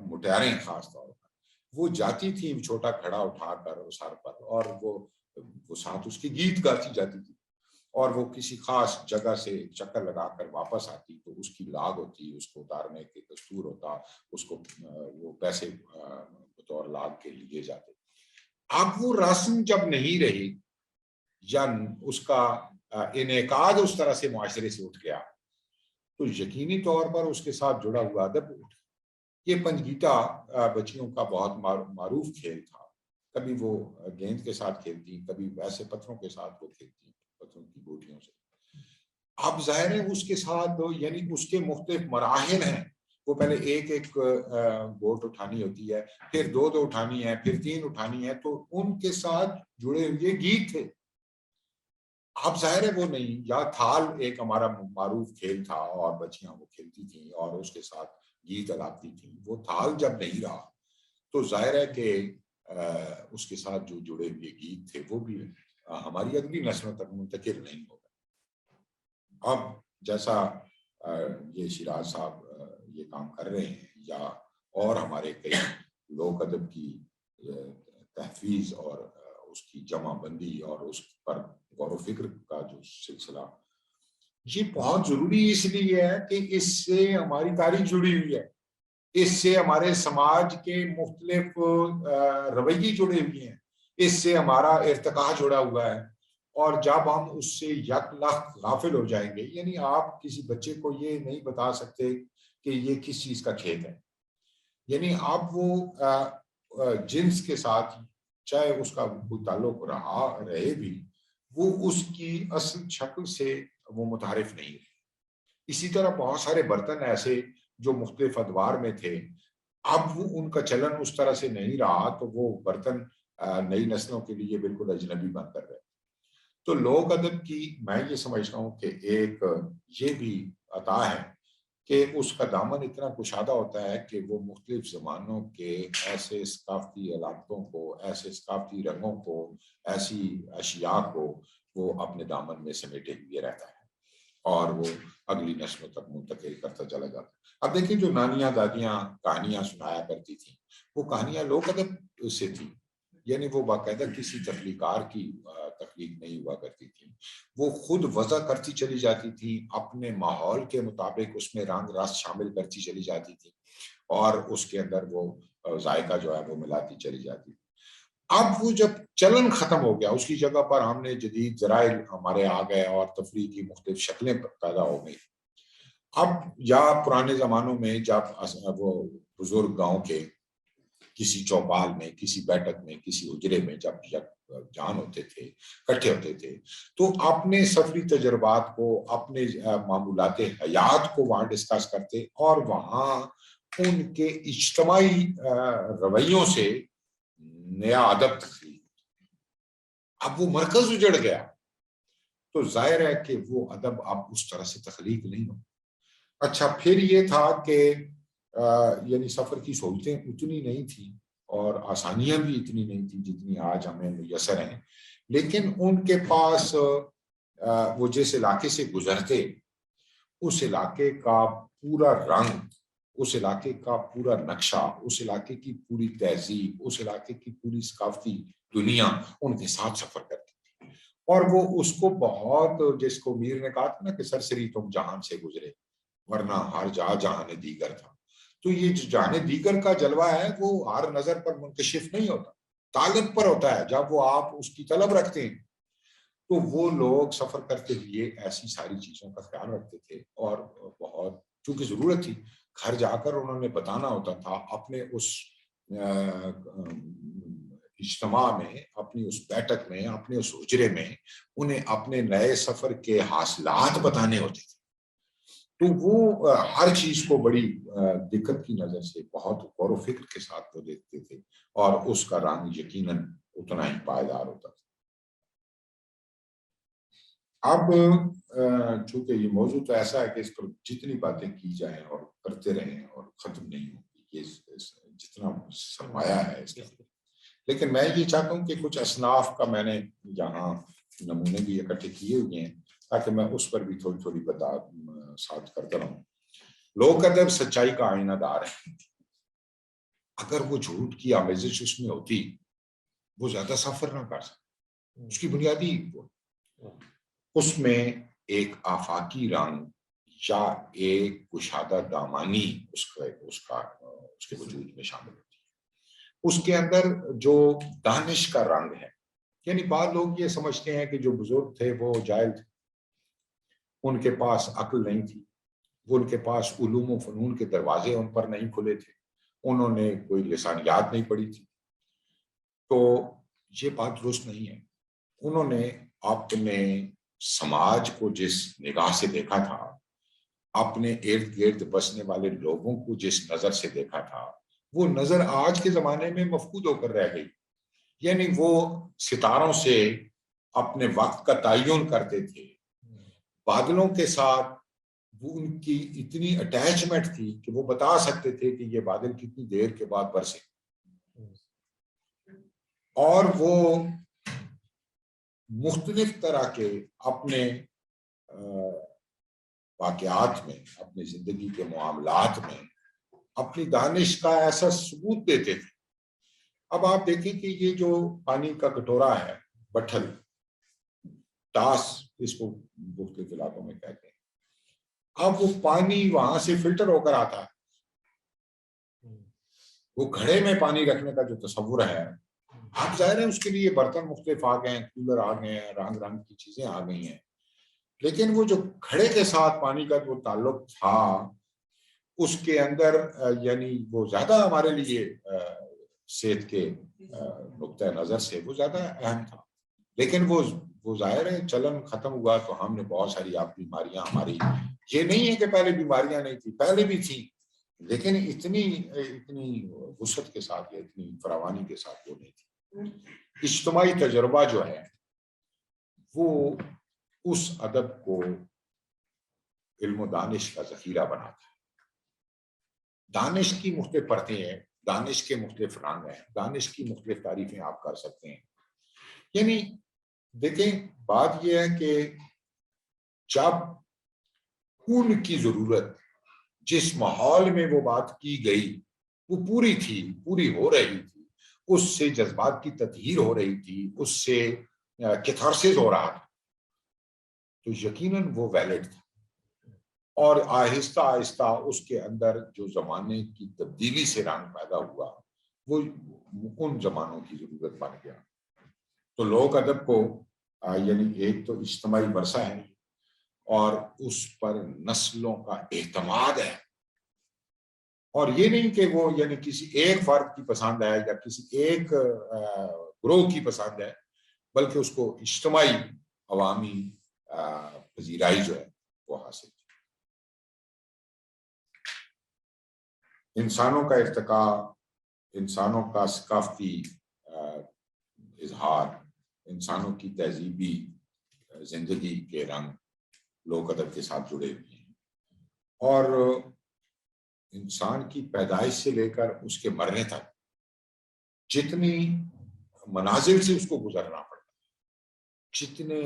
مٹیاریں خاص طور پر، وہ جاتی تھیں چھوٹا کھڑا اٹھا کر سر پر، اور وہ ساتھ اس کی گیت گاتی جاتی تھی، اور وہ کسی خاص جگہ سے چکر لگا کر واپس آتی تو اس کی لاگ ہوتی، اس کو اتارنے کے دستور ہوتا، اس کو وہ پیسے بطور لاگ کے لیے جاتے۔ اب وہ رسم جب نہیں رہی یا اس کا انعقاد اس طرح سے معاشرے سے اٹھ گیا تو یقینی طور پر اس کے ساتھ جڑا ہوا ادب اٹھ گیا۔ یہ پنجگیٹا بچیوں کا بہت معروف کھیل تھا، کبھی وہ گیند کے ساتھ کھیلتی، کبھی ویسے پتھروں کے ساتھ وہ کھیلتی، پتھروں کی گوٹیوں سے۔ اب ظاہر ہے اس کے ساتھ یعنی اس کے مختلف مراحل ہیں، وہ پہلے ایک گوٹ اٹھانی ہوتی ہے، پھر دو اٹھانی ہے، پھر 3 اٹھانی ہے، تو ان کے ساتھ جڑے ہوئے گیت تھے۔ اب ظاہر ہے وہ نہیں، یا تھال ایک ہمارا معروف کھیل تھا اور بچیاں وہ کھیلتی تھیں اور اس کے ساتھ گیت الاپتی تھیں، وہ تھال جب نہیں رہا تو ظاہر ہے کہ اس کے ساتھ جو جڑے ہوئے گیت تھے وہ بھی ہماری اگلی نسلوں تک منتقل نہیں ہو گئے۔ اب جیسا یہ شیراز صاحب یہ کام کر رہے ہیں، یا اور ہمارے کئی لوک ادب کی تحفیظ اور اس کی جمع بندی اور اس پر غور و فکر کا جو سلسلہ، یہ بہت ضروری اس لیے ہے کہ اس سے ہماری تاریخ جڑی ہوئی ہے، اس سے ہمارے سماج کے مختلف رویے جڑے ہوئے ہیں، اس سے ہمارا ارتقاء جڑا ہوا ہے، اور جب ہم اس سے یک لخت غافل ہو جائیں گے، یعنی آپ کسی بچے کو یہ نہیں بتا سکتے کہ یہ کس چیز کا کھیل ہے، یعنی آپ وہ جنس کے ساتھ چاہے اس کا کوئی تعلق رہے بھی، وہ اس کی اصل شکل سے وہ متعارف نہیں ہے۔ اسی طرح بہت سارے برتن ایسے جو مختلف ادوار میں تھے، اب وہ ان کا چلن اس طرح سے نہیں رہا تو وہ برتن نئی نسلوں کے لیے بالکل اجنبی بن کر رہے۔ تو لوک ادب کی میں یہ سمجھتا ہوں کہ ایک یہ بھی عطا ہے کہ اس کا دامن اتنا کشادہ ہوتا ہے کہ وہ مختلف زمانوں کے ایسے ثقافتی علامتوں کو، ایسے ثقافتی رنگوں کو، ایسی اشیاء کو وہ اپنے دامن میں سمیٹے ہوئے رہتا ہے اور وہ اگلی نسلوں تک منتقل کرتا چلا جاتا ہے۔ اب دیکھیں جو نانیاں دادیاں کہانیاں سنایا کرتی تھیں، وہ کہانیاں لوک ادب سے تھیں، یعنی وہ باقاعدہ کسی تخلیقار کی تخلیق نہیں ہوا کرتی تھی، وہ خود وضع کرتی چلی جاتی تھی، اپنے ماحول کے مطابق اس میں رنگ رس شامل کرتی چلی جاتی تھی اور اس کے اندر وہ ذائقہ جو ہے وہ ملاتی چلی جاتی تھی۔ اب وہ جب چلن ختم ہو گیا، اس کی جگہ پر ہم نے جدید ذرائع ہمارے آ گئے اور تفریح کی مختلف شکلیں پیدا ہو گئی۔ اب یا پرانے زمانوں میں جب وہ بزرگ گاؤں کے کسی چوپال میں، کسی بیٹھک میں، کسی حجرے میں جب جان ہوتے تھے، اکٹھے ہوتے تھے، تو اپنے سفری تجربات کو، اپنے معمولات حیات کو وہاں ڈسکس کرتے، اور وہاں ان کے اجتماعی رویوں سے نیا ادب تخلیق۔ اب وہ مرکز اجڑ گیا تو ظاہر ہے کہ وہ ادب اب اس طرح سے تخلیق نہیں ہو۔ اچھا، پھر یہ تھا کہ یعنی سفر کی سہولتیں اتنی نہیں تھیں اور آسانیاں بھی اتنی نہیں تھیں جتنی آج ہمیں میسر ہیں، لیکن ان کے پاس وہ جس علاقے سے گزرتے اس علاقے کا پورا رنگ، اس علاقے کا پورا نقشہ، اس علاقے کی پوری تہذیب، اس علاقے کی پوری ثقافتی دنیا ان کے ساتھ سفر کرتی تھی، اور وہ اس کو بہت، جس کو میر نے کہا تھا نا کہ سرسری تم جہان سے گزرے ورنہ ہر جہان دیگر تھا، تو یہ جو جہان دیگر کا جلوہ ہے وہ ہر نظر پر منکشف نہیں ہوتا، طالب پر ہوتا ہے۔ جب وہ آپ اس کی طلب رکھتے ہیں تو وہ لوگ سفر کرتے ہوئے ایسی ساری چیزوں کا خیال رکھتے تھے، اور بہت چونکہ ضرورت تھی، گھر جا کر انہوں نے بتانا ہوتا تھا اپنے اس اجتماع میں، اپنی اس بیٹھک میں، اپنے اس حجرے میں انہیں اپنے نئے سفر کے حاصلات بتانے ہوتے تھے، تو وہ ہر چیز کو بڑی دقت کی نظر سے بہت غور و فکر کے ساتھ وہ دیکھتے تھے، اور اس کا رنگ یقیناً اتنا ہی پائیدار ہوتا تھا۔ اب چونکہ یہ موضوع تو ایسا ہے کہ اس پر جتنی باتیں کی جائیں اور کرتے رہیں اور ختم نہیں ہوگی، یہ جتنا سرمایہ ہے اس کا، لیکن میں یہ چاہتا ہوں کہ کچھ اصناف کا میں نے یہاں نمونے بھی اکٹھے کیے ہوئے ہیں تاکہ میں اس پر بھی تھوڑی تھوڑی ساتھ کرتا رہوں۔ لوک ادب سچائی کا آئینہ دار ہے، اگر وہ جھوٹ کی آمیزش اس میں ہوتی وہ زیادہ سفر نہ کر سکتا۔ اس کی بنیادی اس میں ایک آفاقی رنگ یا ایک کشادہ دامانی اس کے وجود میں شامل ہوتی ہے۔ اس کے اندر جو دانش کا رنگ ہے، یعنی بعض لوگ یہ سمجھتے ہیں کہ جو بزرگ تھے وہ جاہل تھے، ان کے پاس عقل نہیں تھی، وہ ان کے پاس علوم و فنون کے دروازے ان پر نہیں کھلے تھے، انہوں نے کوئی لسانیات نہیں پڑھی تھی، تو یہ بات درست نہیں ہے۔ انہوں نے اپنے سماج کو جس نگاہ سے دیکھا تھا، اپنے ارد گرد بسنے والے لوگوں کو جس نظر سے دیکھا تھا، وہ نظر آج کے زمانے میں مفقود ہو کر رہ گئی۔ یعنی وہ ستاروں سے اپنے وقت کا تعین کرتے تھے، بادلوں کے ساتھ وہ ان کی اتنی اٹیچمنٹ تھی کہ وہ بتا سکتے تھے کہ یہ بادل کتنی دیر کے بعد برسے، اور وہ مختلف طرح کے اپنے واقعات میں، اپنی زندگی کے معاملات میں اپنی دانش کا ایسا ثبوت دیتے تھے۔ اب آپ دیکھیں کہ یہ جو پانی کا کٹورا ہے، بٹھل، ٹاس اس کو مختلف علاقوں میں کہتے ہیں، اب وہ پانی وہاں سے فلٹر ہو کر آتا ہے، وہ گھڑے میں پانی رکھنے کا جو تصور ہے، اب ظاہر ہے اس کے لیے برتن مختلف آ گئے ہیں، کولر آ گئے ہیں، رنگ رنگ کی چیزیں آ گئی ہیں، لیکن وہ جو گھڑے کے ساتھ پانی کا جو تعلق تھا اس کے اندر یعنی وہ زیادہ ہمارے لیے صحت کے نقطۂ نظر سے وہ زیادہ اہم تھا، لیکن وہ ظاہر ہے چلن ختم ہوا تو ہم نے بہت ساری آپ بیماریاں، ہماری یہ نہیں ہے کہ پہلے بیماریاں نہیں تھی، پہلے بھی تھی، لیکن اتنی وسعت کے ساتھ یا اتنی فراوانی کے ساتھ وہ نہیں تھی۔ اجتماعی تجربہ جو ہے وہ اس ادب کو علم و دانش کا ذخیرہ بناتا ہے۔ دانش کی مختلف پرتیں ہیں، دانش کے مختلف رنگ ہیں، دانش کی مختلف تعریفیں آپ کر سکتے ہیں۔ یعنی دیکھیں بات یہ ہے کہ جب ان کی ضرورت، جس ماحول میں وہ بات کی گئی وہ پوری تھی، پوری ہو رہی تھی، اس سے جذبات کی تطہیر ہو رہی تھی، اس سے کیتھارسس ہو رہا تھا، تو یقیناً وہ ویلڈ تھا، اور آہستہ آہستہ اس کے اندر جو زمانے کی تبدیلی سے رنگ پیدا ہوا وہ ان زمانوں کی ضرورت بن گیا۔ تو لوک ادب کو یعنی ایک تو اجتماعی ورثہ ہے اور اس پر نسلوں کا اعتماد ہے، اور یہ نہیں کہ وہ یعنی کسی ایک فرد کی پسند ہے یا کسی ایک گروہ کی پسند ہے، بلکہ اس کو اجتماعی عوامی پذیرائی جو ہے وہ حاصل ہے۔ انسانوں کا ارتقاء، انسانوں کا ثقافتی اظہار، انسانوں کی تہذیبی زندگی کے رنگ لوک ادب کے ساتھ جڑے ہوئے ہیں، اور انسان کی پیدائش سے لے کر اس کے مرنے تک جتنی منازل سے اس کو گزرنا پڑتا ہے، جتنے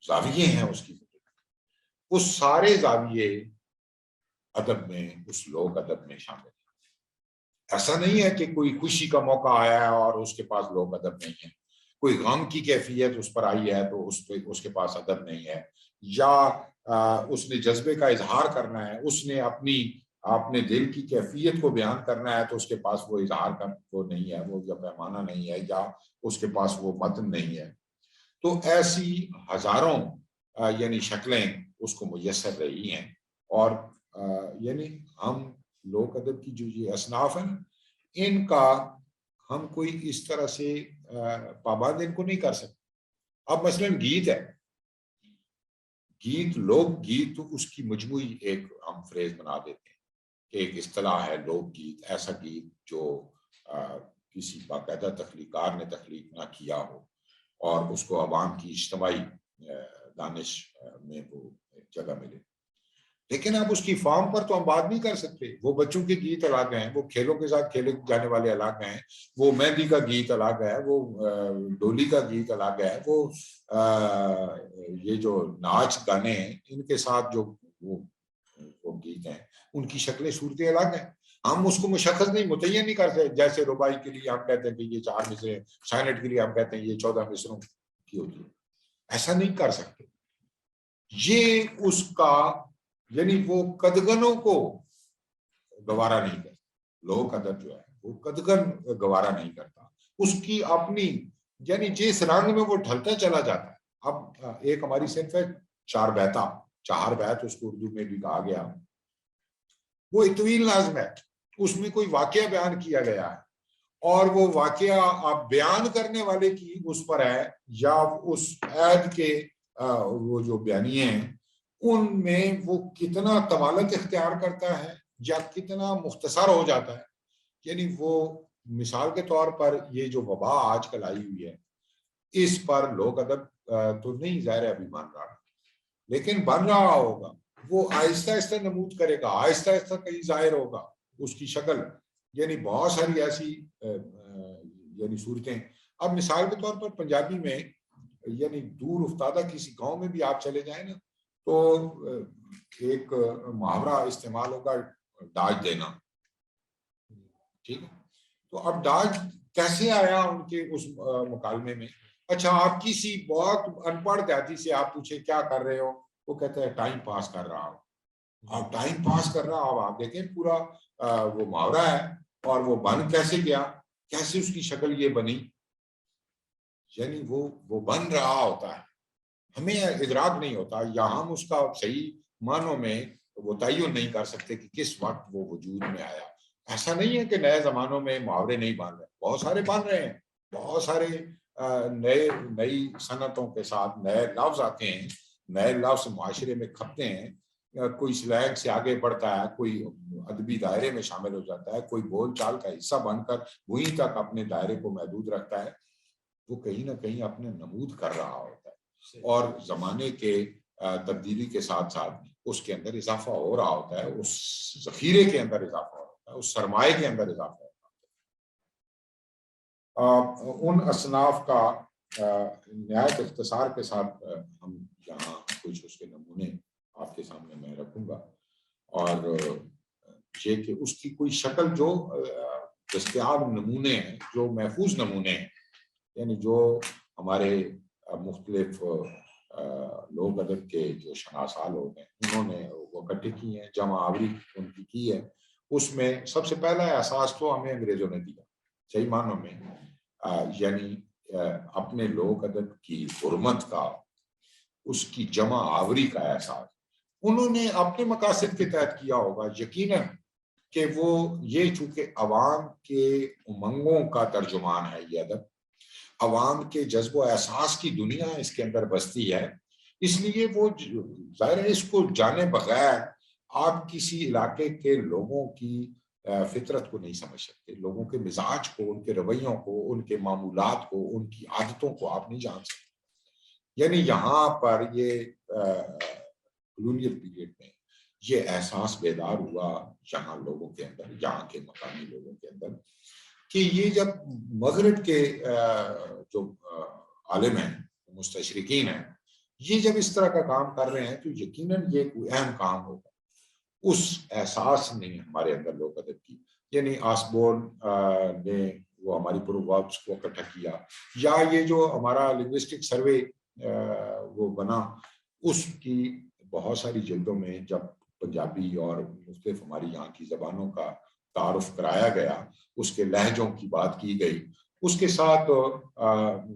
زاویے ہیں اس کی، اس سارے زاویے ادب میں، اس لوک ادب میں شامل ہیں۔ ایسا نہیں ہے کہ کوئی خوشی کا موقع آیا ہے اور اس کے پاس لوک ادب نہیں ہے، کوئی غم کی کیفیت اس پر آئی ہے تو اس کے پاس ادب نہیں ہے، یا اس نے جذبے کا اظہار کرنا ہے، اس نے اپنے دل کی کیفیت کو بیان کرنا ہے تو اس کے پاس وہ اظہار کا وہ نہیں ہے، وہ پیمانہ نہیں ہے، یا اس کے پاس وہ متن نہیں ہے۔ تو ایسی ہزاروں یعنی شکلیں اس کو میسر رہی ہیں، اور یعنی ہم لوک ادب کی جو یہ اصناف ہیں ان کا ہم کوئی اس طرح سے پابند ان کو نہیں کر سکتے۔ اب مثلا گیت ہے، گیت، لوک گیت، تو اس کی مجموعی ایک ہم فریز بنا دیتے ہیں کہ ایک اصطلاح ہے لوک گیت، ایسا گیت جو کسی باقاعدہ تخلیقار نے تخلیق نہ کیا ہو اور اس کو عوام کی اجتماعی دانش میں وہ جگہ ملے۔ لیکن اب اس کی فارم پر تو ہم بات نہیں کر سکتے۔ وہ بچوں کے گیت الگ ہیں، وہ کھیلوں کے ساتھ کھیلے جانے والے الگ ہیں، وہ مہندی کا گیت الگ ہے، وہ ڈولی کا گیت الگ ہے، وہ یہ جو ناچ گانے ہیں ان کے ساتھ جو وہ گیت ہیں ان کی شکلیں صورتیں الگ ہیں۔ ہم اس کو مشخص نہیں، متعین نہیں کرتے۔ جیسے ربائی کے لیے ہم کہتے ہیں کہ یہ 4 مصریں، سائنٹ کے لیے ہم کہتے ہیں یہ 14 مصروں کی ہوتی ہے، ایسا نہیں کر سکتے۔ یہ اس کا یعنی وہ قدغنوں کو گوارا نہیں کرتا۔ لوک ادب جو ہے وہ قدغن گوارا نہیں کرتا، اس کی اپنی یعنی جس رنگ میں وہ ڈھلتا چلا جاتا ہے۔ اب ایک ہماری صنف ہے چار بیتا، 4 بیت اس کو اردو میں بھی کہا گیا، وہ ایک طویل نظم ہے، اس میں کوئی واقعہ بیان کیا گیا ہے، اور وہ واقعہ آپ بیان کرنے والے کی اس پر ہے یا اس عہد کے وہ جو بیانیے ہیں ان میں وہ کتنا طوالت اختیار کرتا ہے یا کتنا مختصر ہو جاتا ہے۔ یعنی وہ مثال کے طور پر یہ جو وبا آج کل آئی ہوئی ہے اس پر لوک ادب تو نہیں ظاہر ابھی بن رہا، لیکن بن رہا ہوگا، وہ آہستہ آہستہ نمود کرے گا، آہستہ آہستہ کہیں ظاہر ہوگا اس کی شکل۔ یعنی بہت ساری ایسی یعنی صورتیں، اب مثال کے طور پر پنجابی میں یعنی دور افتادہ کسی گاؤں میں بھی آپ چلے جائیں نا تو ایک محاورہ استعمال ہوگا ڈاج دینا، ٹھیک ہے؟ تو اب ڈاج کیسے آیا ان کے اس مکالمے میں؟ اچھا، آپ کسی بہت ان پڑھ دیہاتی سے آپ پوچھے کیا کر رہے ہو، وہ کہتے ہیں ٹائم پاس کر رہا ہوں۔ آپ ٹائم پاس کر رہا ہو، آپ دیکھیں پورا وہ محاورہ ہے، اور وہ بن کیسے گیا، کیسے اس کی شکل یہ بنی، یعنی وہ بن رہا ہوتا ہے، ہمیں ادراک نہیں ہوتا، یا ہم اس کا صحیح معنوں میں وہ تعین نہیں کر سکتے کہ کس وقت وہ وجود میں آیا۔ ایسا نہیں ہے کہ نئے زمانوں میں محاورے نہیں بن رہے، بہت سارے بن رہے ہیں، بہت سارے نئی صنعتوں کے ساتھ نئے لفظ آتے ہیں، نئے لفظ معاشرے میں کھپتے ہیں، کوئی سلیگ سے آگے بڑھتا ہے، کوئی ادبی دائرے میں شامل ہو جاتا ہے، کوئی بول چال کا حصہ بن کر وہیں تک اپنے دائرے کو محدود رکھتا ہے، وہ کہیں نہ کہیں اپنے نمود کر رہا ہوتا ہے، اور زمانے کے تبدیلی کے ساتھ ساتھ اس کے اندر اضافہ ہو رہا ہوتا ہے، اس ذخیرے کے اندر اضافہ ہوتا ہے، اس سرمایے کے اندر اضافہ ہوتا ہے۔ ان اصناف کا نہایت اختصار کے ساتھ ہم یہاں کچھ اس کے نمونے آپ کے سامنے میں رکھوں گا، اور یہ کہ اس کی کوئی شکل جو دستیاب نمونے ہیں، جو محفوظ نمونے ہیں، یعنی جو ہمارے مختلف لوک ادب کے جو شناسا لوگ ہیں انہوں نے وہ اکٹھے کی ہیں، جمع آوری ان کی ہے۔ اس میں سب سے پہلا احساس تو ہمیں انگریزوں نے دیا صحیح معنوں میں، یعنی اپنے لوک ادب کی حرمت کا، اس کی جمع آوری کا احساس، انہوں نے اپنے مقاصد کے تحت کیا ہوگا یقیناً کہ وہ یہ چونکہ عوام کے امنگوں کا ترجمان ہے یہ ادب، عوام کے جذب و احساس کی دنیا اس کے اندر بستی ہے، اس لیے وہ ظاہر ہے اس کو جانے بغیر آپ کسی علاقے کے لوگوں کی فطرت کو نہیں سمجھ سکتے، لوگوں کے مزاج کو، ان کے رویوں کو، ان کے معمولات کو، ان کی عادتوں کو آپ نہیں جان سکتے۔ یعنی یہاں پر یہ کلونیل پیریڈ میں یہ احساس بیدار ہوا یہاں لوگوں کے اندر، یہاں کے مقامی لوگوں کے اندر، کہ یہ جب مغرب کے جو عالم ہیں، مستشرقین ہیں، یہ جب اس طرح کا کام کر رہے ہیں تو یقیناً یہ کوئی اہم کام ہوگا۔ اس احساس نے ہمارے اندر لوک ادب کی، یعنی آسبورن نے وہ ہماری پرووربس کو اکٹھا کیا، یا یہ جو ہمارا لنگوسٹک سروے وہ بنا، اس کی بہت ساری جلدوں میں جب پنجابی اور مختلف ہماری یہاں کی زبانوں کا تعارف کرایا گیا، اس کے لہجوں کی بات کی گئی، اس کے ساتھ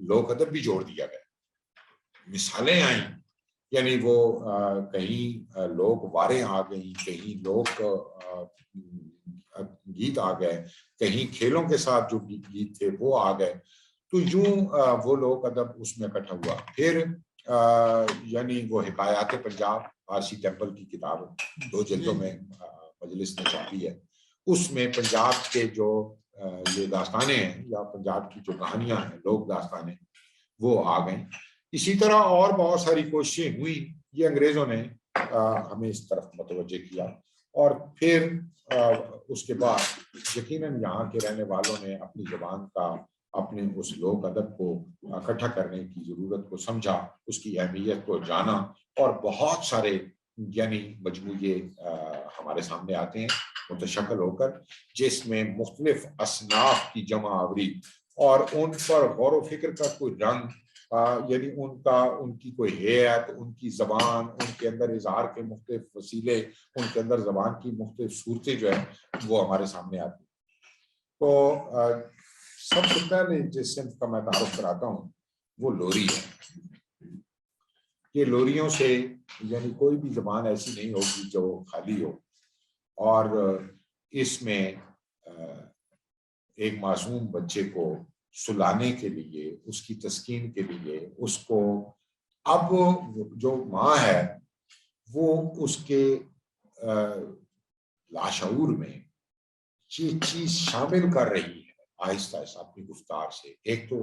لوک ادب بھی جوڑ دیا گیا، مثالیں آئیں، یعنی وہ کہیں لوک واریں آ گئیں، کہیں لوک گیت آ گئے، کہیں کھیلوں کے ساتھ جو گیت تھے وہ آ گئے، تو یوں وہ لوک ادب اس میں اکٹھا ہوا۔ پھر یعنی وہ حکایات پنجاب، آرسی ٹیمپل کی کتاب 2 جلدوں میں مجلس نے چھاپی ہے، اس میں پنجاب کے جو یہ داستانیں ہیں یا پنجاب کی جو کہانیاں ہیں، لوک داستانیں، وہ آ گئیں۔ اسی طرح اور بہت ساری کوششیں ہوئی، یہ انگریزوں نے ہمیں اس طرف متوجہ کیا، اور پھر اس کے بعد یقیناً یہاں کے رہنے والوں نے اپنی زبان کا، اپنے اس لوک ادب کو اکٹھا کرنے کی ضرورت کو سمجھا، اس کی اہمیت کو جانا، اور بہت سارے یعنی مجموعے ہمارے سامنے آتے ہیں متشکل ہو کر، جس میں مختلف اصناف کی جمع آوری اور ان پر غور و فکر کا کوئی رنگ، یعنی ان کی کوئی ہیئت، ان کی زبان، ان کے اندر اظہار کے مختلف وسیلے، ان کے اندر زبان کی مختلف صورتیں جو ہیں وہ ہمارے سامنے آتی ہیں۔ تو سب سے پہلے جس صنف کا میں تعارف کراتا ہوں وہ لوری ہے۔ یہ لوریوں سے یعنی کوئی بھی زبان ایسی نہیں ہوگی جو خالی ہو، اور اس میں ایک معصوم بچے کو سلانے کے لیے، اس کی تسکین کے لیے، اس کو اب جو ماں ہے وہ اس کے لاشعور میں یہ چیز شامل کر رہی ہے آہستہ آہستہ اپنی گفتار سے۔ ایک تو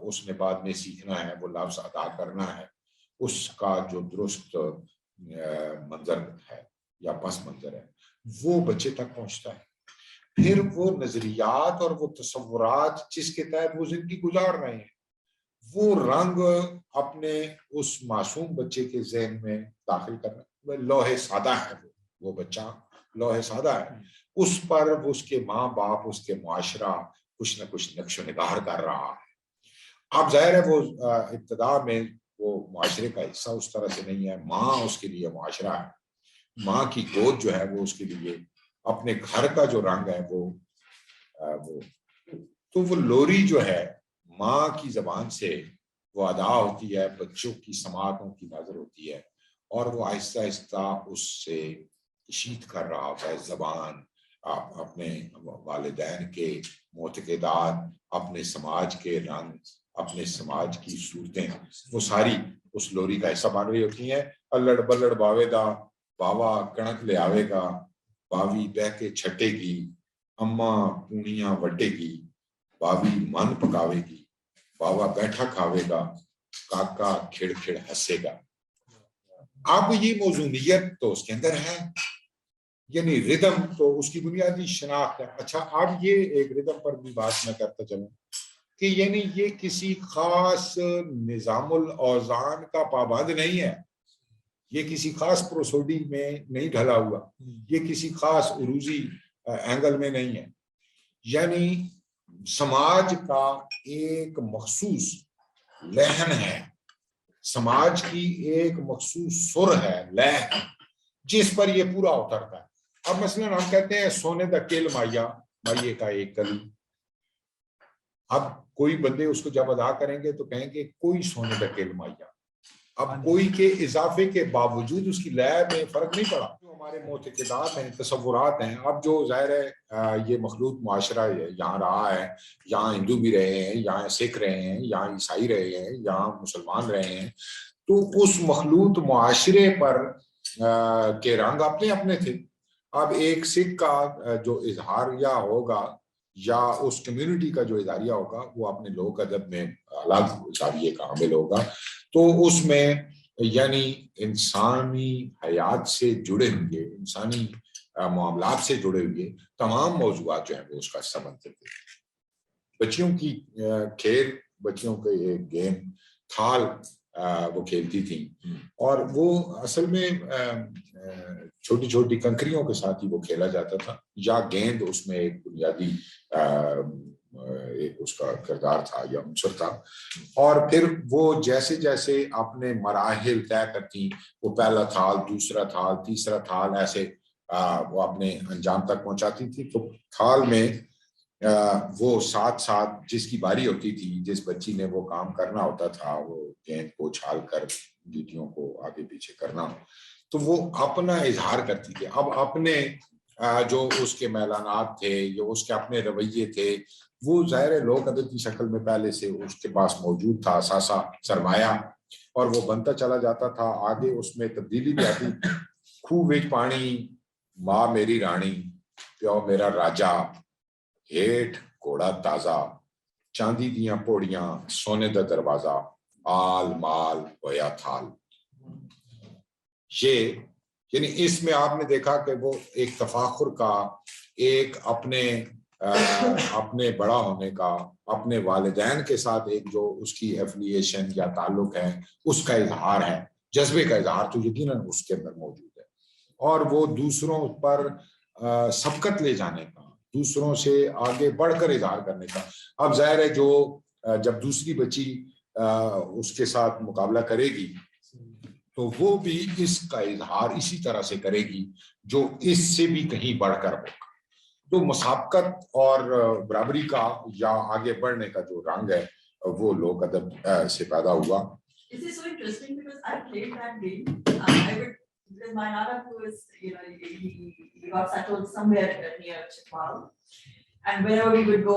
اس نے بعد میں سیکھنا ہے، وہ لفظ ادا کرنا ہے، اس کا جو درست منظر ہے یا پس منظر ہے وہ بچے تک پہنچتا ہے۔ پھر وہ نظریات اور وہ تصورات جس کے تحت وہ زندگی گزار رہے ہیں، وہ رنگ اپنے اس معصوم بچے کے ذہن میں داخل کرنا۔ لوح سادہ ہے وہ بچہ، لوح سادہ ہے، اس پر اس کے ماں باپ، اس کے معاشرہ کچھ نہ کچھ نقش و نگار کر رہا ہے۔ اب ظاہر ہے وہ ابتدا میں وہ معاشرے کا حصہ اس طرح سے نہیں ہے، ماں اس کے لیے معاشرہ ہے، ماں کی گود جو ہے وہ اس کے لیے اپنے گھر کا جو رنگ ہے وہ تو وہ لوری جو ہے ماں کی زبان سے وہ ادا ہوتی ہے، بچوں کی سماعتوں کی نظر ہوتی ہے، اور وہ آہستہ آہستہ اس سے تشید کر رہا ہوتا ہے زبان، اپنے والدین کے معتقدات، اپنے سماج کے رنگ، اپنے سماج کی صورتیں، وہ ساری اس لوری کا حصہ بن رہی ہوتی ہیں۔ الڑ بلڑ باوے دا باوا کنک لے آوے گا، باوی بہ کے چھٹے گی، اماں پونیاں وٹے گی، باوی من پکاوے گی، باوا بیٹھا کھاوے گا، کاکا کھڑ کھڑ ہنسے گا۔ اب یہ موزونیت تو اس کے اندر ہے، یعنی ردم تو اس کی بنیادی شناخت ہے۔ اچھا اب یہ ایک ردم پر بھی بات میں کرتا چلوں کہ یعنی یہ کسی خاص نظام الاوزان کا پابند نہیں ہے، یہ کسی خاص پروسوڈی میں نہیں ڈھلا ہوا، یہ کسی خاص عروضی اینگل میں نہیں ہے، یعنی سماج کا ایک مخصوص لہن ہے، سماج کی ایک مخصوص سر ہے، لہن، جس پر یہ پورا اترتا ہے۔ اب مثلا ہم کہتے ہیں سونے دا کل مائیا، مائیے کا ایک کلی، اب کوئی بندے اس کو جب ادا کریں گے تو کہیں گے کوئی سونے دا کل مائیا، اب کوئی کے اضافے کے باوجود اس کی لے میں فرق نہیں پڑا. جو ہمارے معتقدات ہیں، تصورات ہیں، اب جو ظاہر ہے یہ مخلوط معاشرہ ہے، یہاں رہا ہے، یہاں ہندو بھی رہے ہیں، یہاں سکھ رہے ہیں، یہاں عیسائی رہے ہیں، یہاں مسلمان رہے ہیں، تو اس مخلوط معاشرے پر کے رنگ اپنے اپنے تھے. اب ایک سکھ کا جو اظہاریہ ہوگا یا اس کمیونٹی کا جو اظہاریہ ہوگا وہ اپنے لوک ادب میں الگ اظہاریے کا حامل ہوگا. تو اس میں یعنی انسانی حیات سے جڑے ہوئے، انسانی معاملات سے جڑے ہوئے تمام موضوعات جو ہیں وہ اس کا حصہ بنتے تھے. بچیوں کی کھیل، بچیوں کے ایک گیم تھال وہ کھیلتی تھیں، اور وہ اصل میں چھوٹی چھوٹی کنکریوں کے ساتھ ہی وہ کھیلا جاتا تھا، یا گیند اس میں ایک بنیادی ایک اس کا کردار تھا یا عنصر تھا. اور پھر وہ جیسے جیسے اپنے مراحل طے کرتی، وہ پہلا تھال، دوسرا تھال، تیسرا تھال، ایسے وہ اپنے انجام تک پہنچاتی تھی. تو تھال میں وہ ساتھ ساتھ جس کی باری ہوتی تھی، جس بچی نے وہ کام کرنا ہوتا تھا، وہ گیند کو چھال کر گیٹیوں کو آگے پیچھے کرنا، تو وہ اپنا اظہار کرتی تھی. اب اپنے جو اس کے میلانات تھے یا اس کے اپنے رویے تھے، وہ ظاہر لوک ادب کی شکل میں پہلے سے اس کے پاس موجود تھا، ساسا سرمایہ، اور وہ بنتا چلا جاتا تھا. آگے اس میں تبدیلی بھی آتی. خوہ وچ پانی، ماں میری رانی، پیو میرا راجا، ہیٹھ گھوڑا تازہ، چاندی دیاں پوڑیاں، سونے دا دروازہ، آل مال ہویا تھال. یہ یعنی اس میں آپ نے دیکھا کہ وہ ایک تفاخر کا، ایک اپنے بڑا ہونے کا، اپنے والدین کے ساتھ ایک جو اس کی ایفیلیشن یا تعلق ہے اس کا اظہار ہے. جذبے کا اظہار تو یقیناً اس کے اندر موجود ہے، اور وہ دوسروں پر سبقت لے جانے کا، دوسروں سے آگے بڑھ کر اظہار کرنے کا. اب ظاہر ہے جو جب دوسری بچی اس کے ساتھ مقابلہ کرے گی تو وہ بھی اس کا اظہار اسی طرح سے کرے گی جو اس سے بھی کہیں بڑھ کر ہوگا. تو مسابقت اور برابری کا یا آگے بڑھنے کا جو رنگ ہے وہ لوک ادب سے پیدا ہوا. This is so interesting because I played that game. Because my Nana was, he got settled somewhere near Chitwal, and whenever we would go,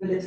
village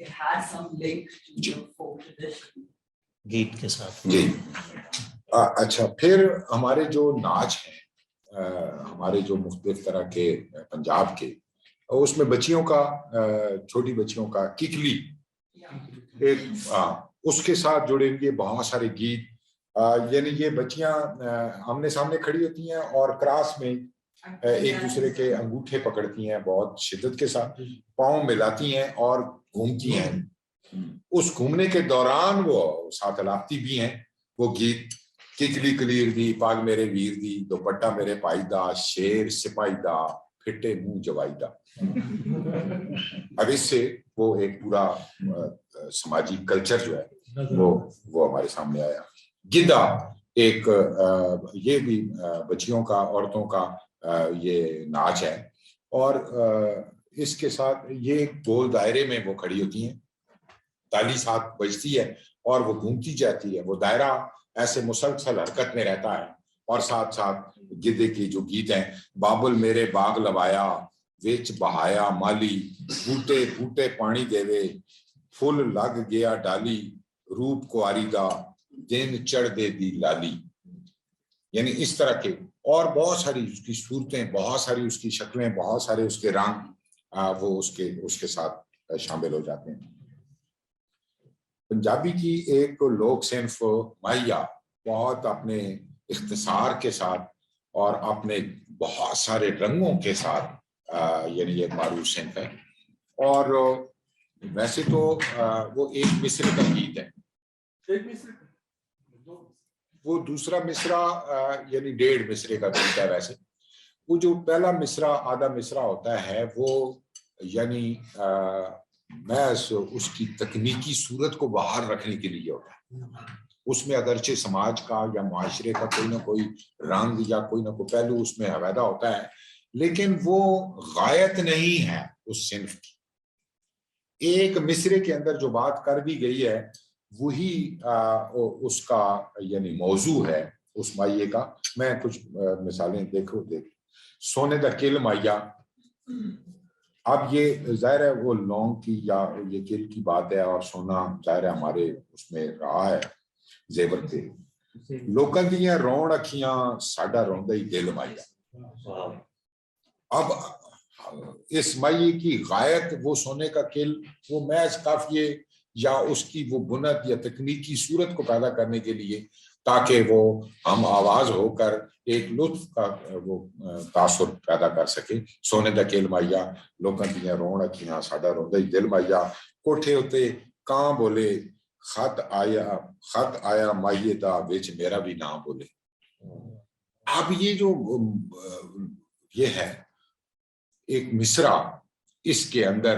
it had some link to folk tradition. گیت کے ساتھ. جی اچھا. پھر ہمارے جو ناچ ہیں، ہمارے جو مختلف طرح کے پنجاب کے، اس میں بچیوں کا، چھوٹی بچیوں کا ککلی ایک اس کے ساتھ جڑے ہوئے بہت سارے گیت. یعنی یہ بچیاں آمنے سامنے کھڑی ہوتی ہیں اور کراس میں ایک دوسرے کے انگوٹھے پکڑتی ہیں بہت شدت کے ساتھ، پاؤں ملاتی ہیں اور گھومتی ہیں. اس گھومنے کے دوران وہ ساتھ الاپتی بھی ہیں. وہ گیت ککلی کلیر دی، پاگ میرے ویر دی، دوپٹہ میرے پائی دا، شیر سپاہی دا، پھٹے منہ جوائی دا. اب اس سے وہ ایک پورا سماجی کلچر جو ہے وہ ہمارے سامنے آیا. گدھا ایک یہ بھی بچیوں کا، عورتوں کا یہ ناچ ہے، اور اس کے ساتھ یہ ایک گول دائرے میں وہ کھڑی ہوتی ہیں، تالی ساتھ بجتی ہے اور وہ گھومتی جاتی ہے. وہ دائرہ ایسے مسلسل حرکت میں رہتا ہے، اور ساتھ ساتھ گدھے کی جو گیت ہیں، بابل میرے باغ لوایا، ویچ بہایا مالی، بوٹے بوٹے پانی دیوے، پھول لگ گیا ڈالی، روپ کو آریدا، دن چڑھ دے دی لالی. یعنی اس طرح کے اور بہت ساری اس کی صورتیں، بہت ساری اس کی شکلیں، بہت سارے اس کے رنگ وہ اس کے ساتھ شامل ہو جاتے ہیں. پنجابی کی ایک لوک صنف ماہیا بہت اپنے اختصار کے ساتھ اور اپنے بہت سارے رنگوں کے ساتھ یعنی یہ معروف صنف ہے. اور ویسے تو وہ ایک مصرے کا گیت ہے، وہ دوسرا مصرع یعنی 1.5 مصرے کا گیت ہے. ویسے وہ جو پہلا مصرع آدھا مصرع ہوتا ہے وہ یعنی محض اس کی تکنیکی صورت کو باہر رکھنے کے لیے ہوتا ہے. اس میں اگرچہ سماج کا یا معاشرے کا کوئی نہ کوئی رنگ یا کوئی نہ کوئی پہلو اس میں علیحدہ ہوتا ہے، لیکن وہ غایت نہیں ہے اس صنف کی. ایک مصرے کے اندر جو بات کر دی گئی ہے وہی اس کا یعنی موضوع ہے اس مائیے کا. میں کچھ مثالیں دیکھ سونے دا کل مائیا. اب یہ ظاہر ہے وہ لونگ کی یا یہ کل کی بات ہے اور سونا ظاہر ہے ہمارے اس میں رہا ہے زیور تھے. لوکاں دیاں رون اکھیاں ساڈا روندا ہی دل مائیا. اب اس مائی کی غایت وہ سونے کا کل وہ محض قافیے یا اس کی وہ بنت یا تکنیکی صورت کو پیدا کرنے کے لیے تاکہ وہ ہم آواز ہو کر ایک لطف کا وہ تاثر پیدا کر سکے. سونے دا کل مائیا لوکاں دیاں رون اکھیاں ساڈا روندا ہی دل مائیا. کوٹھے اتے کاں بولے خط آیا مائیے دا وچ میرا بھی نام بولے. اب یہ جو یہ ہے ایک مصرع اس کے اندر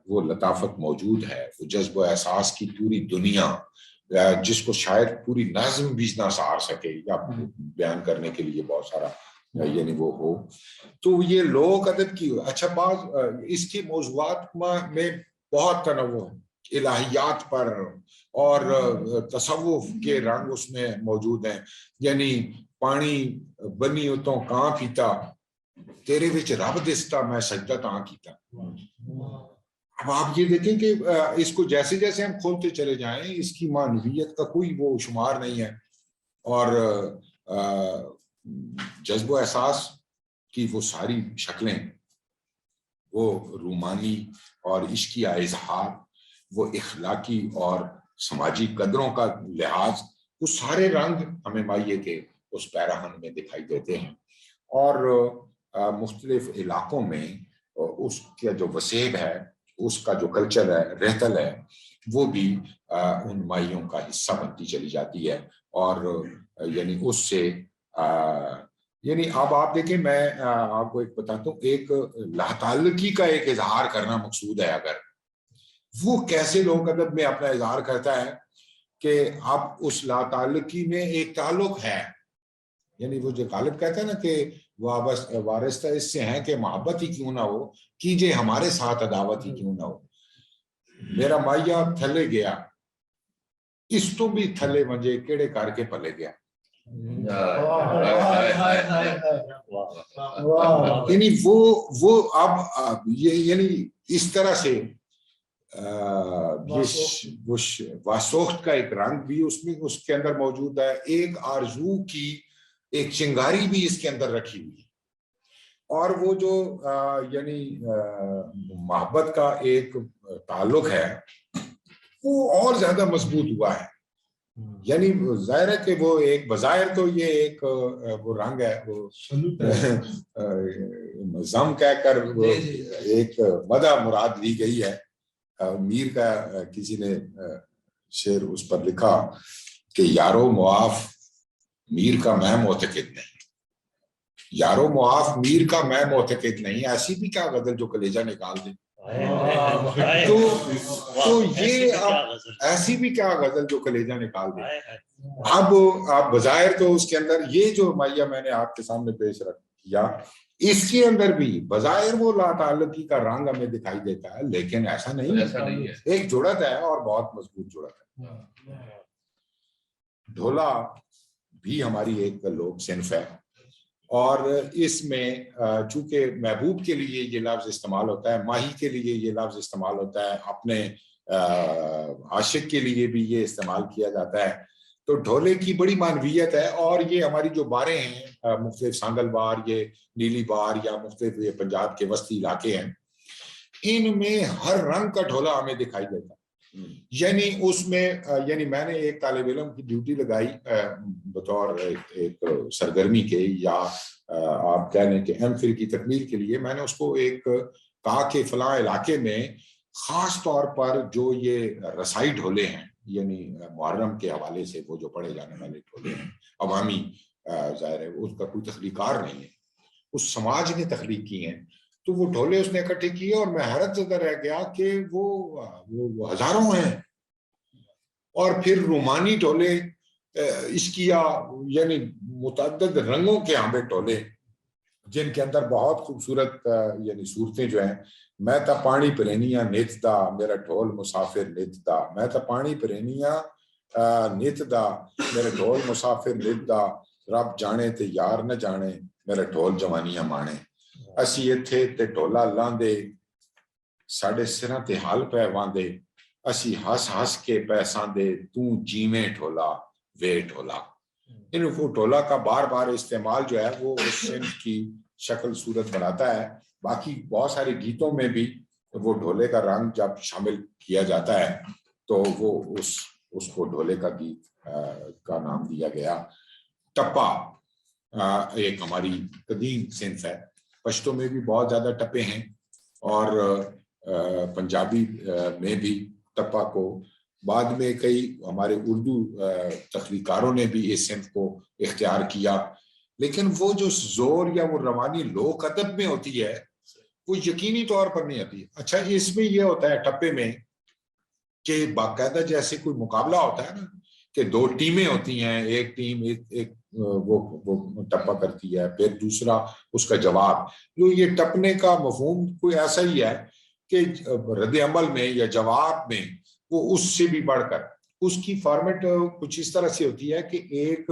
وہ لطافت موجود ہے, وہ جذب و احساس کی پوری دنیا جس کو شاید پوری نظم بھی نہ سار سکے یا بیان کرنے کے لیے بہت سارا یعنی وہ ہو. تو یہ لوک ادب کی اچھا بعض اس کے موضوعات میں بہت تنوع ہے, الہیات پر اور تصوف کے رنگ اس میں موجود ہیں. یعنی پانی بنی اتوں کہاں پیتا تیرے وچ رب دستا میں سجدہ تاں کیتا. اب آپ یہ دیکھیں کہ اس کو جیسے جیسے ہم کھولتے چلے جائیں اس کی معنویت کا کوئی وہ شمار نہیں ہے, اور جذب و احساس کی وہ ساری شکلیں, وہ رومانی اور عشقیہ اظہار, وہ اخلاقی اور سماجی قدروں کا لحاظ, وہ سارے رنگ ہمیں مائیے کے اس پیراہن میں دکھائی دیتے ہیں. اور مختلف علاقوں میں اس کا جو وسیب ہے, اس کا جو کلچر ہے, رہتل ہے, وہ بھی ان مائیوں کا حصہ بنتی چلی جاتی ہے. اور یعنی اس سے یعنی اب آپ دیکھیں میں آپ کو ایک بتاتا ہوں, ایک لاتعلقی کا ایک اظہار کرنا مقصود ہے, اگر وہ کیسے لوگ ادب میں اپنا اظہار کرتا ہے کہ اب اس لاتعلقی میں ایک تعلق ہے. یعنی وہ جو غالب کہتا ہے نا کہ وابستہ اس سے ہیں کہ محبت ہی کیوں نہ ہو, کیجئے ہمارے ساتھ عداوت ہی کیوں نہ ہو. میرا مائیا تھلے گیا اس تو بھی تھلے منجے کیڑے کر کے پلے گیا. یعنی وہ اب یہ یعنی اس طرح سے واسوخت کا ایک رنگ بھی اس میں اس کے اندر موجود ہے, ایک آرزو کی ایک چنگاری بھی اس کے اندر رکھی ہوئی, اور وہ جو یعنی محبت کا ایک تعلق ہے وہ اور زیادہ مضبوط ہوا ہے. یعنی ظاہر ہے کہ وہ ایک بظاہر تو یہ ایک وہ رنگ ہے, وہ زم کہہ کر وہ ایک مدح مراد لی گئی ہے. میر کا کسی نے شعر اس پر لکھا کہ یارو معاف میر کا میں معتقد نہیں, یارو معاف میر کا میں معتقد نہیں, ایسی بھی کیا غزل جو کلیجہ نکال دے. تو یہ ایسی بھی کیا غزل جو کلیجہ نکال دے. اب آپ بظاہر تو اس کے اندر یہ جو مائیہ میں نے آپ کے سامنے پیش رکھ کیا, اس کے اندر بھی بظاہر وہ لاتعلقی کا رنگ ہمیں دکھائی دیتا ہے, لیکن ایسا نہیں ہے, ایک جڑت ہے اور بہت مضبوط جڑت ہے. ڈھولا بھی ہماری ایک لوک صنف ہے, اور اس میں چونکہ محبوب کے لیے یہ لفظ استعمال ہوتا ہے, ماہی کے لیے یہ لفظ استعمال ہوتا ہے, اپنے عاشق کے لیے بھی یہ استعمال کیا جاتا ہے. تو ڈھولے کی بڑی معنویت ہے, اور یہ ہماری جو باریں ہیں مختلف سانگل بار, یہ نیلی بار یا مختلف یہ پنجاب کے وسطی علاقے ہیں, ان میں ہر رنگ کا ڈھولا ہمیں دکھائی دیتا ہے. یعنی اس میں یعنی میں نے ایک طالب علم کی ڈیوٹی لگائی بطور ایک سرگرمی کے, یا آپ کہہ لیں کہ ایم فل کی تکمیل کے لیے, میں نے اس کو ایک کہا کہ فلاں علاقے میں خاص طور پر جو یہ رسائی ڈھولے ہیں, یعنی محرم کے حوالے سے وہ جو پڑھے جانے والے ڈھولے ہیں عوامی, ظاہر ہے اس کا کوئی تخلیقار نہیں ہے, اس سماج نے تخلیق کی ہیں, تو وہ ڈھولے اس نے اکٹھے کیے, اور میں حیرت زدہ رہ گیا کہ وہ ہزاروں ہیں. اور پھر رومانی ڈھولے, عشقیہ یعنی متعدد رنگوں کے آمد ڈھولے, جن کے اندر بہت خوبصورت یعنی صورتیں جو ہیں، میں تا پانی پرینیاں نت دا میرا ڈھول مسافر نت دا، میں تا پانی پرینیاں نت دا میرا ڈھول مسافر نت دا، رب جانے تے یار نہ جانے میرا ڈھول جوانیاں مانے، اسی ایتھے تے ڈھولا لاندے ساڈے سراں تے حال پہ واندے، اسی ہس ہس کے پیسان دے تو جیویں ڈھولا وے ڈھولا۔ ان وہ ڈھولا کا بار بار استعمال جو ہے وہ اس صنف کی شکل صورت بناتا ہے۔ باقی بہت سارے گیتوں میں بھی وہ ڈھولے کا رنگ جب شامل کیا جاتا ہے تو وہ اس کو ڈھولے کا گیت کا نام دیا گیا۔ ٹپا ایک ہماری قدیم صنف ہے، پشتوں میں بھی بہت زیادہ ٹپے ہیں اور پنجابی میں بھی ٹپا کو بعد میں کئی ہمارے اردو تخلیقاروں نے بھی اس صنف کو اختیار کیا، لیکن وہ جو زور یا وہ روانی لوک ادب میں ہوتی ہے وہ یقینی طور پر نہیں آتی۔ اچھا اس میں یہ ہوتا ہے ٹپے میں کہ باقاعدہ جیسے کوئی مقابلہ ہوتا ہے نا کہ دو ٹیمیں ہوتی ہیں، ایک ٹیم ایک وہ ٹپا کرتی ہے، پھر دوسرا اس کا جواب، جو یہ ٹپنے کا مفہوم کوئی ایسا ہی ہے کہ رد عمل میں یا جواب میں وہ اس سے بھی بڑھ کر اس کی فارمیٹ کچھ اس طرح سے ہوتی ہے کہ ایک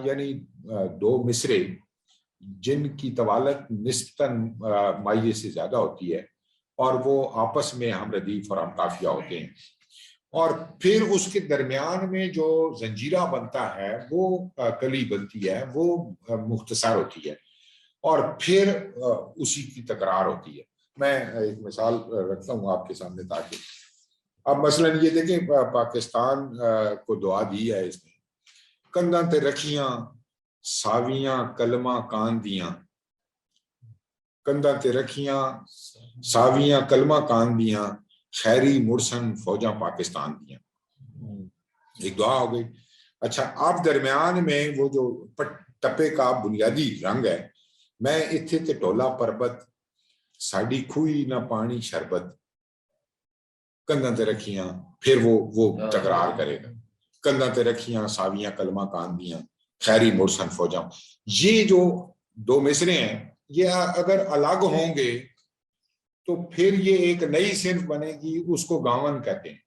یعنی دو مصرے جن کی طوالت نسبتاً مائع سے زیادہ ہوتی ہے اور وہ آپس میں ہم ردیف اور ہم قافیہ ہوتے ہیں، اور پھر اس کے درمیان میں جو زنجیرہ بنتا ہے وہ کلی بنتی ہے، وہ مختصر ہوتی ہے اور پھر اسی کی تکرار ہوتی ہے۔ میں ایک مثال رکھتا ہوں آپ کے سامنے تاکہ اب مثلا یہ دیکھیں پاکستان کو دعا دی ہے اس نے، کنداں تے رکھیاں ساویاں کلمہ کان دیاں، کنداں تے رکھیاں ساویاں کلمہ کان دیاں، خیری مرسن فوجاں پاکستان دیاں، ایک دعا ہو گئی۔ اچھا آپ درمیان میں وہ جو ٹپے کا بنیادی رنگ ہے، میں اتھے تے ٹولا پربت ساڑی کھوئی نہ پانی شربت، کنداں تے رکھیاں، پھر وہ تکرار کرے گا، کنداں تے رکھیاں ساویاں کلمہ کان دیاں، خیری مرسن فوجاں۔ یہ جو دو مصرے ہیں یہ اگر الگ ہوں گے تو پھر یہ ایک نئی صنف بنے گی، اس کو گاون کہتے ہیں،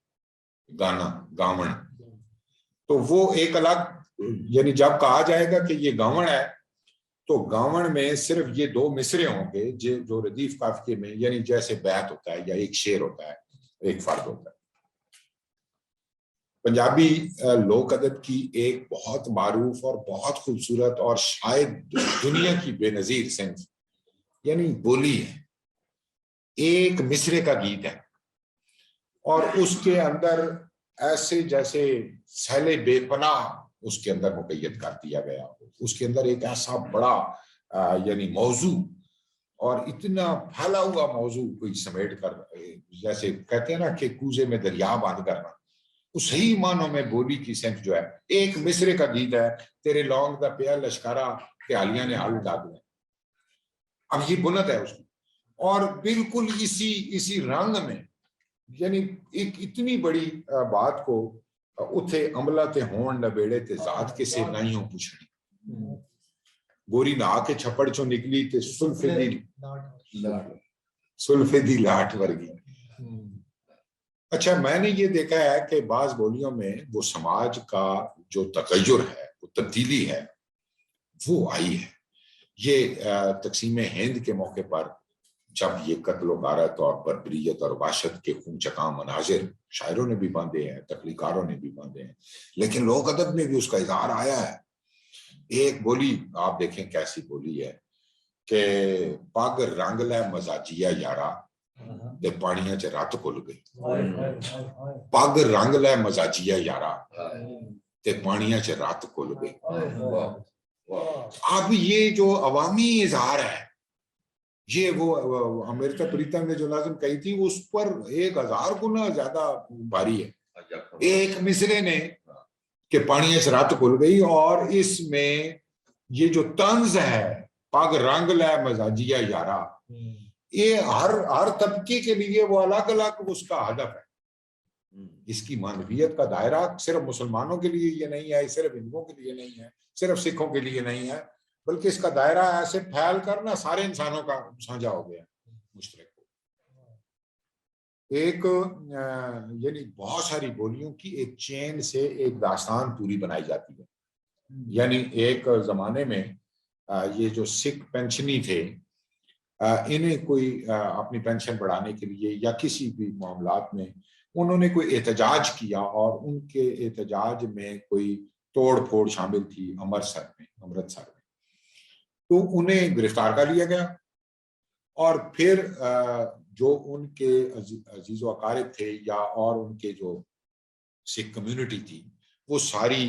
گانا گاون۔ تو وہ ایک الگ یعنی جب کہا جائے گا کہ یہ گاون ہے تو گاون میں صرف یہ دو مصرے ہوں گے جو ردیف قافیے میں یعنی جیسے بیت ہوتا ہے یا ایک شعر ہوتا ہے، ایک فرد ہوتا ہے۔ پنجابی لوک ادب کی ایک بہت معروف اور بہت خوبصورت اور شاید دنیا کی بے نظیر صنف یعنی بولی ہے، ایک مصرے کا گیت ہے اور اس کے اندر ایسے جیسے سیلے بے پناہ اس کے اندر مقید کر دیا گیا، اس کے اندر ایک ایسا بڑا یعنی موضوع اور اتنا پھیلا ہوا موضوع کوئی سمیٹ کر، جیسے کہتے ہیں نا کہ کوزے میں دریا بند کرنا، اس صحیح معنوں میں بولی کی صنف جو ہے ایک مصرے کا گیت ہے، تیرے لونگ دا پیا لشکارا کہ حالیاں نے حل ڈال دیا۔ اب یہ بنت ہے اس کی، اور بالکل اسی رنگ میں یعنی ایک اتنی بڑی بات کو اتھے عملہ تے ہون نبیڑے تے ذات کے سے نہیں ہوں پوچھنی، گوری نہا کے چھپڑ چوں نکلی تے سلفے دی لاٹ ورگی۔ اچھا میں نے یہ دیکھا ہے کہ بعض بولیوں میں وہ سماج کا جو تغیر ہے، وہ تبدیلی ہے، وہ آئی ہے۔ یہ تقسیم ہند کے موقع پر جب یہ قتل و غارت اور بربریت اور وحشت کے خون چکاں مناظر شاعروں نے بھی باندھے ہیں، تخلیقاروں نے بھی باندھے ہیں، لیکن لوک ادب میں بھی اس کا اظہار آیا ہے۔ ایک بولی آپ دیکھیں کیسی بولی ہے کہ پگ رنگ لے مزاجیا یارا تے پانیاں چ رت کھل گئی، پگ رنگ لے مزاجیا یارا تے پانیاں چ رت کھل گئی۔ اب یہ جو عوامی اظہار ہے، یہ وہ امرتا پریتم نے جو نظم کہی تھی اس پر 1000 گنا زیادہ بھاری ہے۔ ایک مصرے نے کہ پانی سے رات کھل گئی، اور اس میں یہ جو طنز ہے پگ رنگ لے مزاجیا یارا، یہ ہر طبقے کے لیے وہ الگ الگ اس کا ہدف ہے۔ اس کی معنویت کا دائرہ صرف مسلمانوں کے لیے یہ نہیں ہے، صرف ہندوؤں کے لیے نہیں ہے، صرف سکھوں کے لیے نہیں ہے، بلکہ اس کا دائرہ ایسے پھیل کر نا سارے انسانوں کا سانجھا ہو گیا مشترک. ایک یعنی بہت ساری بولیوں کی ایک چین سے ایک داستان پوری بنائی جاتی ہے. یعنی ایک زمانے میں یہ جو سکھ پینشنی تھے انہیں کوئی اپنی پینشن بڑھانے کے لیے یا کسی بھی معاملات میں انہوں نے کوئی احتجاج کیا اور ان کے احتجاج میں کوئی توڑ پھوڑ شامل تھی امرتسر میں تو انہیں گرفتار کر لیا گیا اور پھر جو ان کے عزیز و اقارب تھے یا اور ان کے جو سکھ کمیونٹی تھی وہ ساری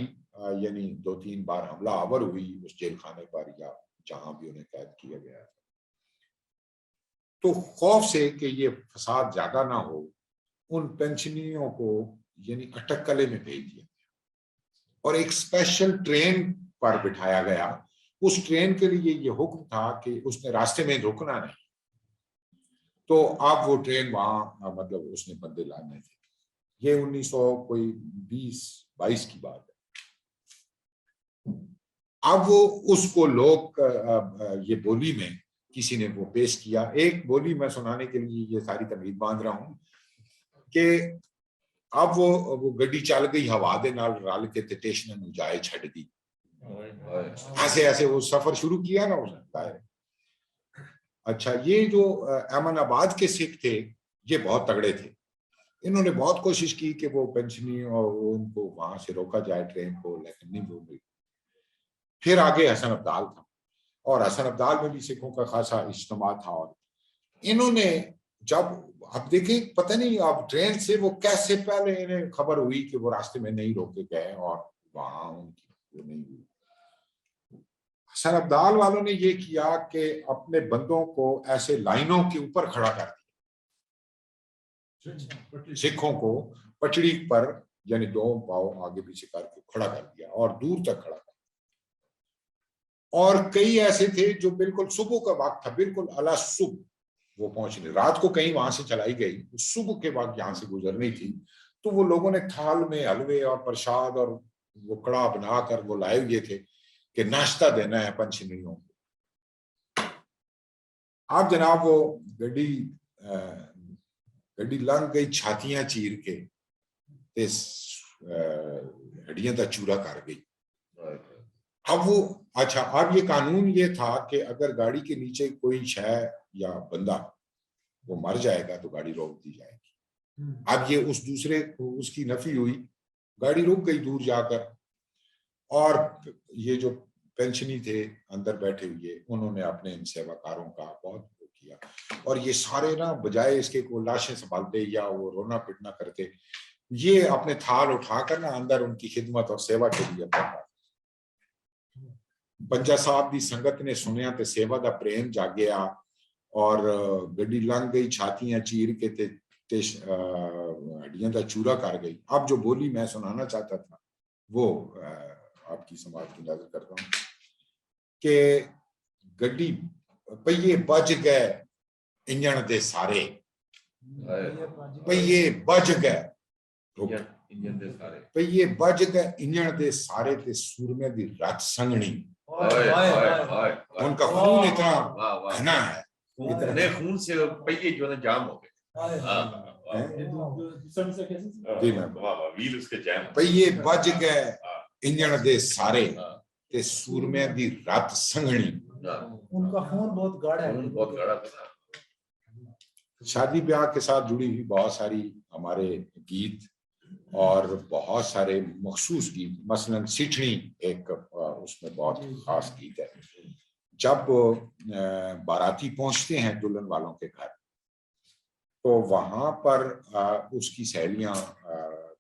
یعنی 2-3 بار حملہ آور ہوئی اس جیل خانے پر یا جہاں بھی انہیں قید کیا گیا. تو خوف سے کہ یہ فساد زیادہ نہ ہو ان پینشنیوں کو یعنی اٹکلے میں بھیج دیا گیا اور ایک اسپیشل ٹرین پر بٹھایا گیا. اس ٹرین کے لیے یہ حکم تھا کہ اس نے راستے میں رکنا نہیں. تو اب وہ ٹرین وہاں مطلب اس نے بندے لانے تھے. یہ 1920-22 کی بات ہے. اب وہ اس کو لوگ یہ بولی میں کسی نے وہ پیش کیا. ایک بولی میں سنانے کے لیے یہ ساری تمہید باندھ رہا ہوں کہ اب وہ گڈی چل گئی ہوا دے نال رل کے تے ٹیشن نوں جائے چھڈ دی. ایسے ایسے وہ سفر شروع کیا نا اس نے. اچھا یہ جو احمد آباد کے سکھ تھے یہ بہت تگڑے تھے. انہوں نے بہت کوشش کی کہ وہ پینشنی اور ان کو وہاں سے روکا جائے ٹرین کو, لیکن نہیں ہو گئی. پھر آگے حسن ابدال تھا اور حسن ابدال میں بھی سکھوں کا خاصا اجتماع تھا. اور انہوں نے جب اب دیکھیں پتہ نہیں اب ٹرین سے وہ کیسے پہلے انہیں خبر ہوئی کہ وہ راستے میں نہیں روکے گئے اور وہاں ان کی وہ نہیں ہوئی. حسن ابدال والوں نے یہ کیا کہ اپنے بندوں کو ایسے لائنوں کے اوپر کھڑا کر دیا, سکھوں کو پٹڑی پر یعنی 2 پاؤں آگے پیچھے کر کے کھڑا کر دیا اور دور تک کھڑا کر دیا. اور کئی ایسے تھے جو بالکل صبح کا وقت تھا, بالکل اعلی صبح وہ پہنچنے. رات کو کہیں وہاں سے چلائی گئی, صبح کے وقت یہاں سے گزرنی تھی. تو وہ لوگوں نے تھال میں حلوے اور پرساد اور وہ کڑا بنا کر وہ لائے ہوئے تھے کہ ناشتہ دینا ہے پنچھنیوں کو. آپ جناب وہ گڈی لنگ گئی چھاتیاں چیر کے ہڈیاں دا چورا کر گئی. اب وہ اچھا اب یہ قانون یہ تھا کہ اگر گاڑی کے نیچے کوئی شے یا بندہ وہ مر جائے گا تو گاڑی روک دی جائے گی. اب یہ اس دوسرے اس کی نفی ہوئی, گاڑی رک گئی دور جا کر. اور یہ جو پینشنی تھے اندر بیٹھے ہوئے انہوں نے اپنے ان سیواکاروں کا بہت کیا اور یہ سارے نا بجائے اس کے کو لاشیں سنبھالتے یا وہ رونا پٹنا کرتے, یہ اپنے تھال اٹھا کر نا اندر ان کی خدمت اور سیوا کے لیے پڑھا. بنجا صاحب دی سنگت نے سنیا تے سیوا دا پریم جاگیا اور گڈی لنگ گئی چھاتیاں چیر کے تے ہڈیاں دا چورا کر گئی. اب جو بولی میں سنانا چاہتا تھا وہ آپ کی سماعت کی نظر کرتا ہوں کہ گڈی پہیے بج گئے انجن دے سارے, پہیے بج گئے پہیے بج گئے انجن دے سارے تے سورمے دی رت سنگنی. ان کا خون اتنا گھنا ہے, اتنے خون سے پہیے جو ہے جام ہو گئے. پہیے بج گئے انجن دے سارے تے سورمے دی رت سنگنی. ان کا خون بہت گاڑا ہے. شادی بیاہ کے ساتھ جڑی ہوئی بہت ساری ہمارے گیت اور بہت سارے مخصوص گیت, مثلاً سٹھنی ایک اس میں بہت خاص گیت ہے. جب باراتی پہنچتے ہیں دلہن والوں کے گھر تو وہاں پر اس کی سہیلیاں,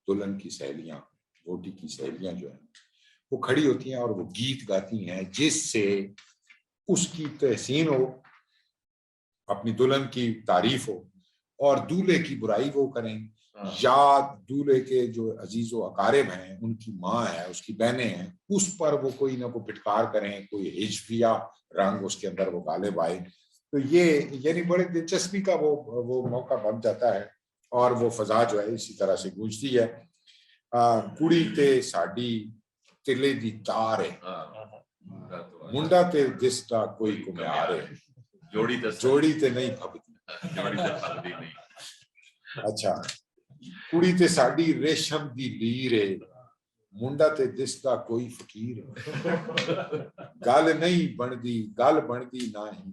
دلہن کی سہیلیاں, ووٹی کی سہیلیاں جو ہیں وہ کھڑی ہوتی ہیں اور وہ گیت گاتی ہیں جس سے اس کی تحسین ہو, اپنی دلہن کی تعریف ہو اور دولہے کی برائی وہ کریں یا دولہے کے جو عزیز و اقارب ہیں ان کی ماں ہے اس کی بہنیں ہیں اس پر وہ کوئی نہ کوئی پھٹکار کریں, کوئی ہجویہ رنگ اس کے اندر وہ غالب آئے. تو یہ یعنی بڑے دلچسپی کا وہ موقع بن جاتا ہے اور وہ فضا جو ہے اسی طرح سے گونجتی ہے. کڑی تے ساڈی تلے دی تار ہے, ਮੁੰਡਾ ਤੇ ਦਿਸਦਾ ਕੋਈ ਘੁਮਿਆਰੇ, ਜੋੜੀ ਤੇ ਨਹੀਂ ਫਬਦੀ। ਅੱਛਾ, ਕੁੜੀ ਤੇ ਸਾਡੀ ਰੇਸ਼ਮ ਦੀ ਲੀਰ ਏ, ਮੁੰਡਾ ਤੇ ਦਿਸਦਾ ਕੋਈ ਫਕੀਰ। ਗੱਲ ਨਹੀਂ ਬਣਦੀ ਨਹੀਂ,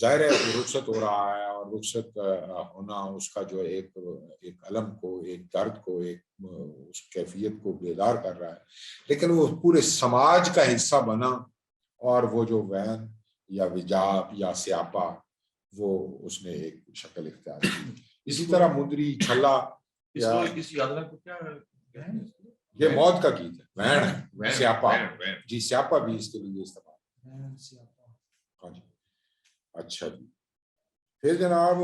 ظاہر ہے رخصت ہو رہا ہے اور رخصت ہونا اس کا جو ایک علم کو، ایک درد کو، ایک اس کیفیت کو بیدار کر رہا ہے، لیکن وہ پورے سماج کا حصہ بنا اور وہ جو وین یا وجاب یا سیاپا وہ اس نے ایک شکل اختیار کی. اسی طرح مندری چھلا اس یادرا کو کیا یہ موت کا گیت ہے، وین ہے، وین، سیاپا. وین، وین۔ جی سیاپا بھی اس کے لیے استعمال. ہاں جی اچھا جی. پھر جناب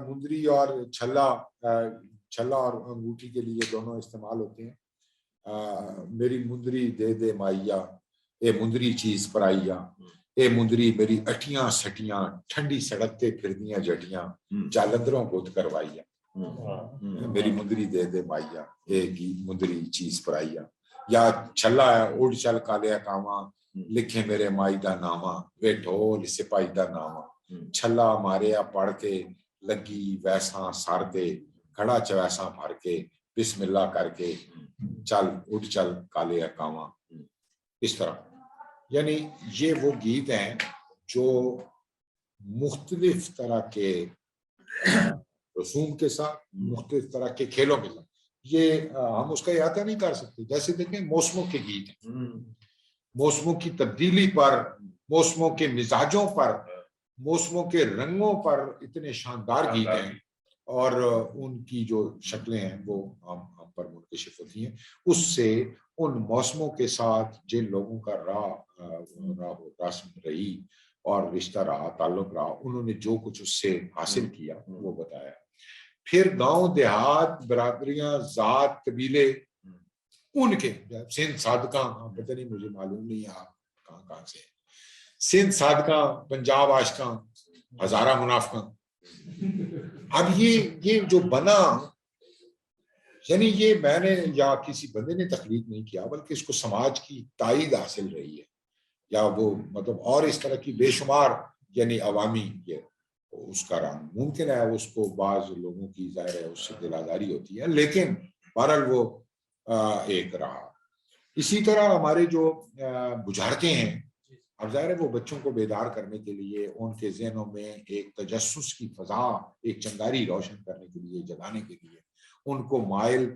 مندری اور چھلا اور انگوٹھی کے لیے دونوں استعمال ہوتے ہیں. میری مندری دے دے مائیا، اے مندری چیز پرائیا، اے مندری میری اٹھیاں سٹیاں ٹھنڈی سڑکتے پھردیاں جٹیاں جالندروں کو کروائیا. میری مندری دے دے مائیا، اے مندری چیز پرائیا. یا چھلا ہے، اڑ چل کالیا کاواں لکھے میرے مائی دا نامہ، وے ڈھول سپاہی دا نامہ. چھلا ماریا پڑھ کے لگی ویساں سار دے، کھڑا چویساں بھر کے بسم اللہ کر کے چل اٹھ چل کالے کاواں. اس طرح یعنی یہ وہ گیت ہیں جو مختلف طرح کے رسوم کے ساتھ، مختلف طرح کے کھیلوں کے ساتھ، یہ ہم اس کا احاطہ نہیں کر سکتے. جیسے دیکھیں موسموں کے گیت ہیں، موسموں کی تبدیلی پر، موسموں کے مزاجوں پر، موسموں کے رنگوں پر اتنے شاندار گیت ہیں اور ان کی جو شکلیں ہیں وہ ہم پر منکشف ہوتی ہیں. اس سے ان موسموں کے ساتھ جن لوگوں کا رسم رہی اور رشتہ رہا، تعلق رہا، انہوں نے جو کچھ اس سے حاصل کیا وہ بتایا. پھر گاؤں دیہات، برادریاں، ذات، قبیلے، ان کے سندھ صادقاں، پتہ نہیں مجھے معلوم نہیں آپ کہاں سے، سندھ صادقاں، پنجاب عاشقاں، ہزارہ منافقاں. اب یہ جو بنا، یعنی یہ میں نے یا کسی بندے نے تخلیق نہیں کیا، بلکہ اس کو سماج کی تائید حاصل رہی ہے، یا وہ مطلب اور اس طرح کی بے شمار یعنی عوامی یہ اس کا رنگ. ممکن ہے اس کو بعض لوگوں کی ظاہر ہے اس سے دل آزاری ہوتی ہے، لیکن بہرحال وہ ایک رہا. اسی طرح ہمارے جو بجھارتیں ہیں، اب ظاہر ہے وہ بچوں کو بیدار کرنے کے لیے، ان کے ذہنوں میں ایک تجسس کی فضا، ایک چنگاری روشن کرنے کے لیے، جگانے کے لیے، ان کو مائل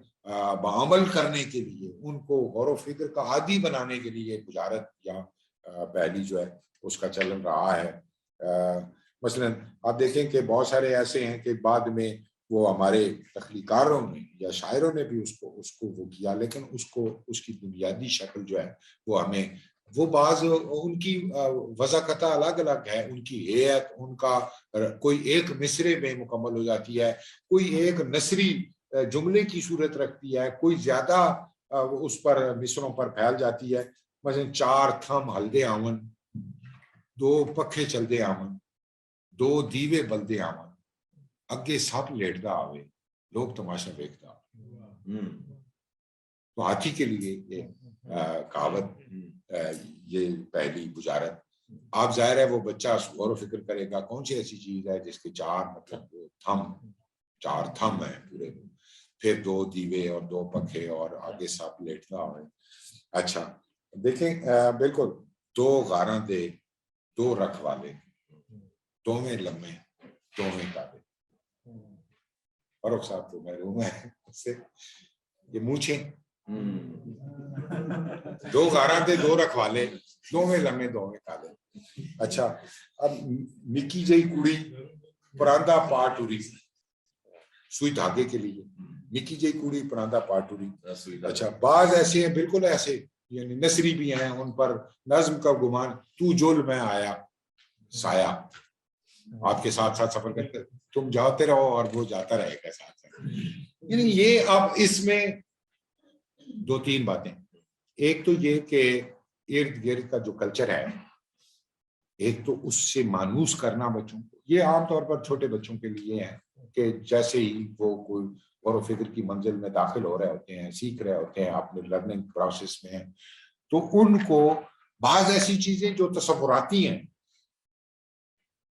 بعمل کرنے کے لیے، ان کو غور و فکر کا عادی بنانے کے لیے بجھارت یا پہلی جو ہے اس کا چلن رہا ہے. مثلا آپ دیکھیں کہ بہت سارے ایسے ہیں کہ بعد میں وہ ہمارے تخلیقاروں نے یا شاعروں نے بھی اس کو وہ کیا، لیکن اس کی بنیادی شکل جو ہے وہ ہمیں، وہ بعض ان کی وضاقتہ الگ الگ ہے، ان کی ہیئت، ان کا کوئی ایک مصرے میں مکمل ہو جاتی ہے، کوئی ایک نثری جملے کی صورت رکھتی ہے، کوئی زیادہ اس پر مصروں پر پھیل جاتی ہے. مثلا چار تھم ہلدے آون، دو پکھے چلدے آون، دو دیوے بلدے آون، اگے سپ لیٹدا آوے، لوگ تماشا دیکھتا. تو ہاتھی کے لیے یہ کہاوت، یہ پہلی بجھارت. آپ ظاہر ہے وہ بچہ غور و فکر کرے گا کون سی ایسی چیز ہے جس کے چار تھم ہیں پورے، پھر دو دیوے اور دو پکھے اور آگے سپ لیٹتا ہوئے. اچھا دیکھیں بالکل، دو غاراں دے دو رکھ والے، دوویں لمے دوویں کالے. فاروق صاحب تو محروم ہے اس سے، یہ مونچھیں، دو غاراں دے دو رکھ والے، دوویں لمے دوویں کالے. اچھا اب نکی جئی کڑی پراندہ پا ٹری، سوئی دھاگے کے لیے نکی جئی کڑی پراندہ پا ٹری. اچھا بعض ایسے ہیں بالکل ایسے یعنی نثری بھی ہیں، ان پر نظم کا گمان، تو جول میں آیا سایہ، آپ کے ساتھ ساتھ سفر کرتے تم جاتے رہو اور وہ جاتا رہے گا ساتھ ساتھ. یعنی یہ اب اس میں دو تین باتیں، ایک تو یہ کہ ارد گرد کا جو کلچر ہے، ایک تو اس سے مانوس کرنا بچوں کو. یہ عام طور پر چھوٹے بچوں کے لیے ہے کہ جیسے ہی وہ کوئی غور و فکر کی منزل میں داخل ہو رہے ہوتے ہیں، سیکھ رہے ہوتے ہیں، اپنے لرننگ پروسیس میں ہیں، تو ان کو بعض ایسی چیزیں جو تصوراتی ہیں،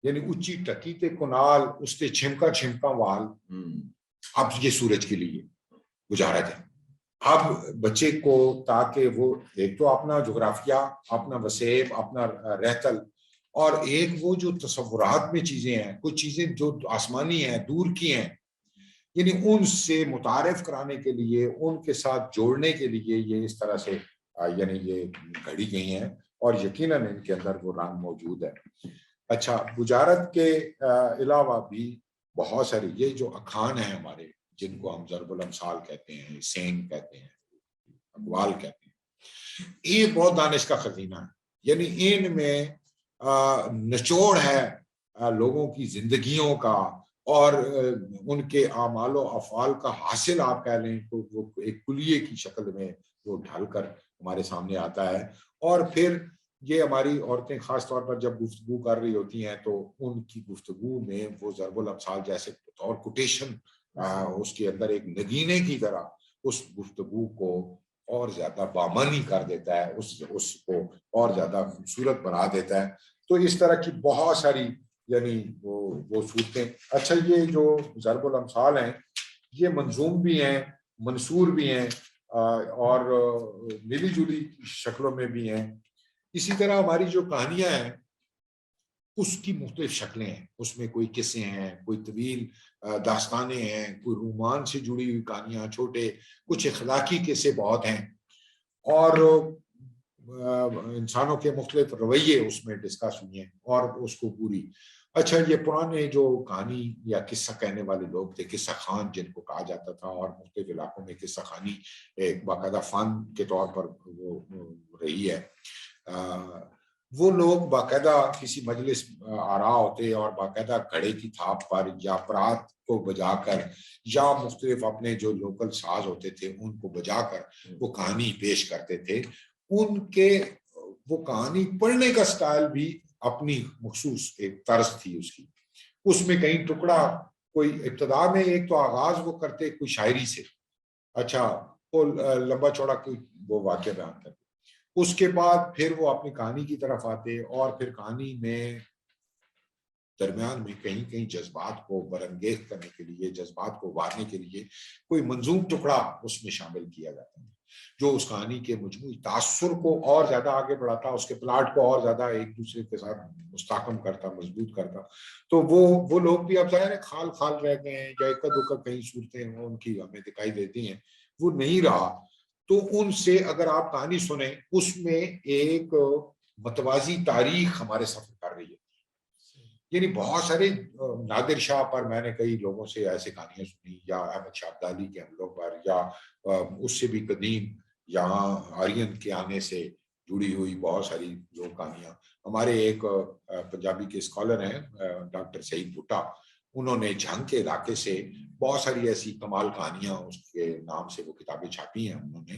یعنی اچھی ٹکی تے کنال اس تے چھمکا چھمکا وال، اب یہ سورج کے لیے بجھارت ہے. اب بچے کو تاکہ وہ ایک تو اپنا جغرافیہ، اپنا وسیب، اپنا رہتل اور ایک وہ جو تصورات میں چیزیں ہیں، کچھ چیزیں جو آسمانی ہیں، دور کی ہیں، یعنی ان سے متعارف کرانے کے لیے، ان کے ساتھ جوڑنے کے لیے یہ اس طرح سے یعنی یہ گھڑی گئی ہیں، اور یقیناً ان کے اندر وہ رنگ موجود ہے۔ اچھا، بجارت کے علاوہ بھی بہت ساری یہ جو اخوان ہیں ہمارے، جن کو ہم ضرب الامثال کہتے ہیں، سینگ کہتے ہیں، اقوال کہتے ہیں، یہ بہت دانش کا خزینہ ہے۔ یعنی ان میں نچوڑ ہے لوگوں کی زندگیوں کا اور ان کے اعمال و افعال کا حاصل آپ کہہ لیں تو وہ ایک کلیے کی شکل میں وہ ڈھل کر ہمارے سامنے آتا ہے۔ اور پھر یہ ہماری عورتیں خاص طور پر جب گفتگو کر رہی ہوتی ہیں تو ان کی گفتگو میں وہ ضرب الامثال جیسے اور کوٹیشن اس کے اندر ایک نگینے کی طرح اس گفتگو کو اور زیادہ بامانی کر دیتا ہے، اس کو اور زیادہ خوبصورت بنا دیتا ہے۔ تو اس طرح کی بہت ساری یعنی وہ صورتیں۔ اچھا، یہ جو ضرب الامثال ہیں یہ منظوم بھی ہیں، منثور بھی ہیں، اور ملی جلی شکلوں میں بھی ہیں۔ اسی طرح ہماری جو کہانیاں ہیں اس کی مختلف شکلیں ہیں، اس میں کوئی قصے ہیں، کوئی طویل داستانیں ہیں، کوئی رومان سے جڑی ہوئی کہانیاں، چھوٹے کچھ اخلاقی قصے بہت ہیں، اور انسانوں کے مختلف رویے اس میں ڈسکس ہوئے ہیں اور اس کو پوری۔ اچھا، یہ پرانے جو کہانی یا قصہ کہنے والے لوگ تھے، قصہ خان جن کو کہا جاتا تھا، اور مختلف علاقوں میں قصہ خانی ایک باقاعدہ فن کے طور پر وہ رہی ہے۔ وہ لوگ باقاعدہ کسی مجلس آرا ہوتے اور باقاعدہ گھڑے کی تھاپ پر یا پرات کو بجا کر یا مختلف اپنے جو لوکل ساز ہوتے تھے ان کو بجا کر وہ کہانی پیش کرتے تھے۔ ان کے وہ کہانی پڑھنے کا سٹائل بھی اپنی مخصوص ایک طرز تھی اس کی۔ اس میں کہیں ٹکڑا، کوئی ابتدا میں ایک تو آغاز وہ کرتے کوئی شاعری سے، اچھا وہ لمبا چوڑا کوئی وہ واقعہ بیان کرتے، اس کے بعد پھر وہ اپنی کہانی کی طرف آتے، اور پھر کہانی میں درمیان میں کہیں کہیں جذبات کو برانگیز کرنے کے لیے، جذبات کو ابھارنے کے لیے کوئی منظوم ٹکڑا اس میں شامل کیا جاتا ہے جو اس کہانی کے مجموعی تاثر کو اور زیادہ آگے بڑھاتا، اس کے پلاٹ کو اور زیادہ ایک دوسرے کے ساتھ مستحکم کرتا، مضبوط کرتا۔ تو وہ لوگ بھی اب ظاہر ہے خال خال رہ گئے ہیں، یا اکا دکا کہیں صورتیں ان کی ہمیں دکھائی دیتی ہیں، وہ نہیں رہا۔ تو ان سے اگر آپ کہانی سنیں، اس میں ایک متوازی تاریخ ہمارے سفر کر رہی ہے۔ یعنی بہت سارے نادر شاہ پر میں نے کئی لوگوں سے ایسے کہانیاں سنی، یا احمد شاہ ابدالی کے حملوں پر، یا اس سے بھی قدیم یہاں آرین کے آنے سے جڑی ہوئی بہت ساری جو کہانیاں۔ ہمارے ایک پنجابی کے اسکالر ہیں ڈاکٹر سعید بھٹا، انہوں نے جھنگ کے علاقے سے بہت ساری ایسی کمال کہانیاں اس کے نام سے وہ کتابیں چھاپی ہیں انہوں نے۔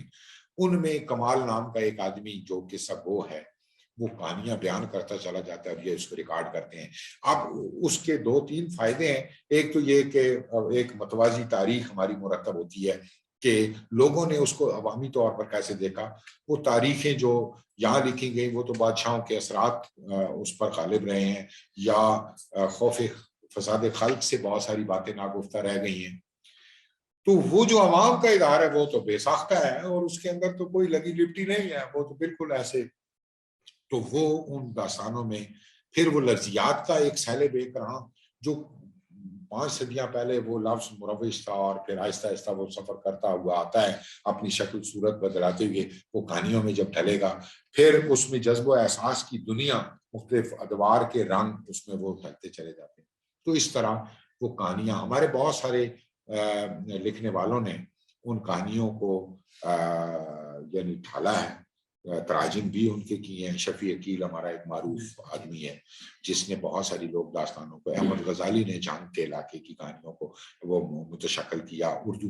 ان میں کمال نام کا ایک آدمی جو قصہ گو ہے، وہ کہانیاں بیان کرتا چلا جاتا ہے اور یہ اس کو ریکارڈ کرتے ہیں۔ اب اس کے دو تین فائدے ہیں۔ ایک تو یہ کہ ایک متوازی تاریخ ہماری مرتب ہوتی ہے کہ لوگوں نے اس کو عوامی طور پر کیسے دیکھا۔ وہ تاریخیں جو یہاں لکھی گئی وہ تو بادشاہوں کے اثرات اس پر غالب رہے ہیں، یا خوف فساد خلق سے بہت ساری باتیں ناگفتہ رہ گئی ہیں۔ تو وہ جو عوام کا ادارہ ہے وہ تو بے ساختہ ہے، اور اس کے اندر تو کوئی لگی لپٹی نہیں ہے، وہ تو بالکل ایسے۔ تو وہ ان داستانوں میں پھر وہ لفظیات کا ایک سیلب ایک رہا جو 5 صدیاں پہلے وہ لفظ مروج تھا، اور پھر آہستہ آہستہ وہ سفر کرتا ہوا آتا ہے اپنی شکل صورت بدلاتے ہوئے، وہ کہانیوں میں جب ڈھلے گا پھر اس میں جذب و احساس کی دنیا، مختلف ادوار کے رنگ اس میں وہ ڈھلتے چلے جاتے ہیں۔ تو اس طرح وہ کہانیاں ہمارے بہت سارے لکھنے والوں نے ان کہانیوں کو یعنی ڈھالا ہے، تراجم بھی ان کے کی ہیں۔ شفیع عقیل ہمارا ایک معروف آدمی ہے جس نے بہت ساری لوک داستانوں کو، احمد غزالی نے جھنگ کے علاقے کی کہانیوں کو وہ متشکل کیا اردو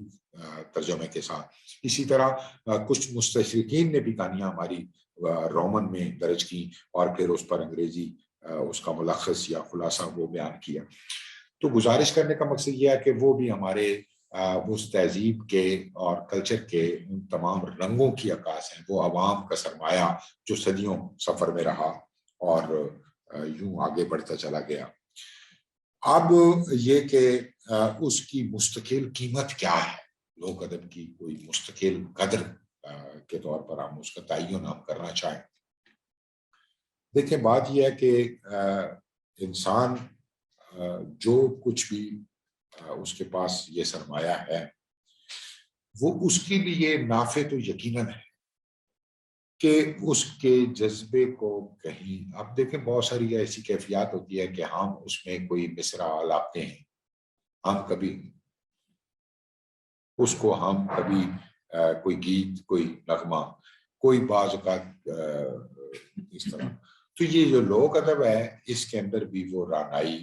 ترجمے کے ساتھ۔ اسی طرح کچھ مستشرقین نے بھی کہانیاں ہماری رومن میں درج کی، اور پھر اس پر انگریزی اس کا ملخص یا خلاصہ وہ بیان کیا۔ تو گزارش کرنے کا مقصد یہ ہے کہ وہ بھی ہمارے اس تہذیب کے اور کلچر کے ان تمام رنگوں کی عکاس ہیں، وہ عوام کا سرمایہ جو صدیوں سفر میں رہا اور یوں آگے بڑھتا چلا گیا۔ اب یہ کہ اس کی مستقل قیمت کیا ہے، لوک ادب کی کوئی مستقل قدر کے طور پر ہم اس کا تعین ہم کرنا چاہیں۔ دیکھیں بات یہ ہے کہ انسان جو کچھ بھی اس کے پاس یہ سرمایہ ہے وہ اس کے لیے نافع تو یقیناً ہے کہ اس کے جذبے کو کہیں، اب دیکھیں بہت ساری ایسی کیفیات ہوتی ہے کہ ہم اس میں کوئی مصرع لاتے ہیں، ہم کبھی اس کو ہم کبھی کوئی گیت، کوئی نغمہ، کوئی بعض اوقات اس طرح، تو یہ جو لوک ادب ہے اس کے اندر بھی وہ رانائی،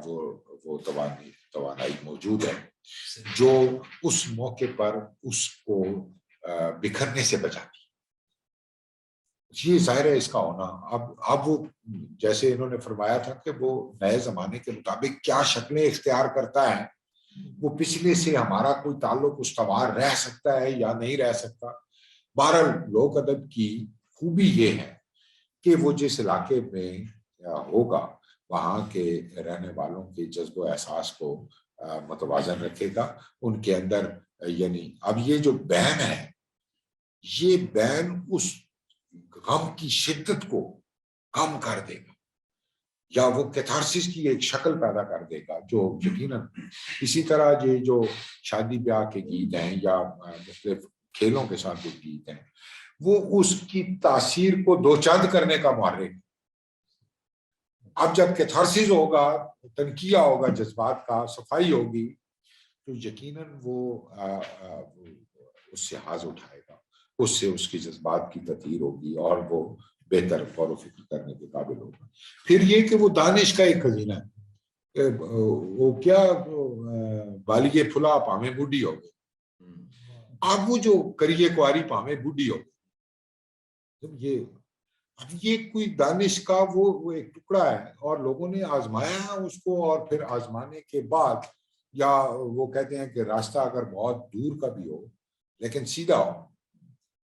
وہ توانائی موجود ہے جو اس موقع پر اس کو بکھرنے سے بچاتی. یہ ظاہر ہے اس کا ہونا. اب وہ جیسے انہوں نے فرمایا تھا کہ وہ نئے زمانے کے مطابق کیا شکلیں اختیار کرتا ہے، وہ پچھلے سے ہمارا کوئی تعلق استوار رہ سکتا ہے یا نہیں رہ سکتا. بہرحال لوک ادب کی خوبی یہ ہے کہ وہ جس علاقے میں ہوگا وہاں کے رہنے والوں کے جذب و احساس کو متوازن رکھے گا. ان کے اندر یعنی اب یہ جو بین ہے، یہ بین اس غم کی شدت کو کم کر دے گا یا وہ کیتھارسس کی ایک شکل پیدا کر دے گا جو یقیناً اسی طرح یہ جو شادی بیاہ کے گیت ہیں یا مختلف کھیلوں کے ساتھ جو گیت ہیں وہ اس کی تاثیر کو دو چند کرنے کا محرک. اب جب کیتھارسس ہوگا، تنقیہ ہوگا، جذبات کا صفائی ہوگی تو یقیناً وہ اس سے حاز اٹھائے گا، اس سے اس کی جذبات کی تطہیر ہوگی اور وہ بہتر غور و فکر کرنے کے قابل ہوگا. پھر یہ کہ وہ دانش کا ایک خزینہ ہے، وہ کیا بالیے پھلا پامے بوڑھی ہو گئے. اب وہ جو کریے کواری پامے بوڑھی ہو گئے، یہ کوئی دانش کا وہ ایک ٹکڑا ہے اور لوگوں نے آزمایا اس کو، اور پھر آزمانے کے بعد یا وہ کہتے ہیں کہ راستہ اگر بہت دور کا بھی ہو لیکن سیدھا ہو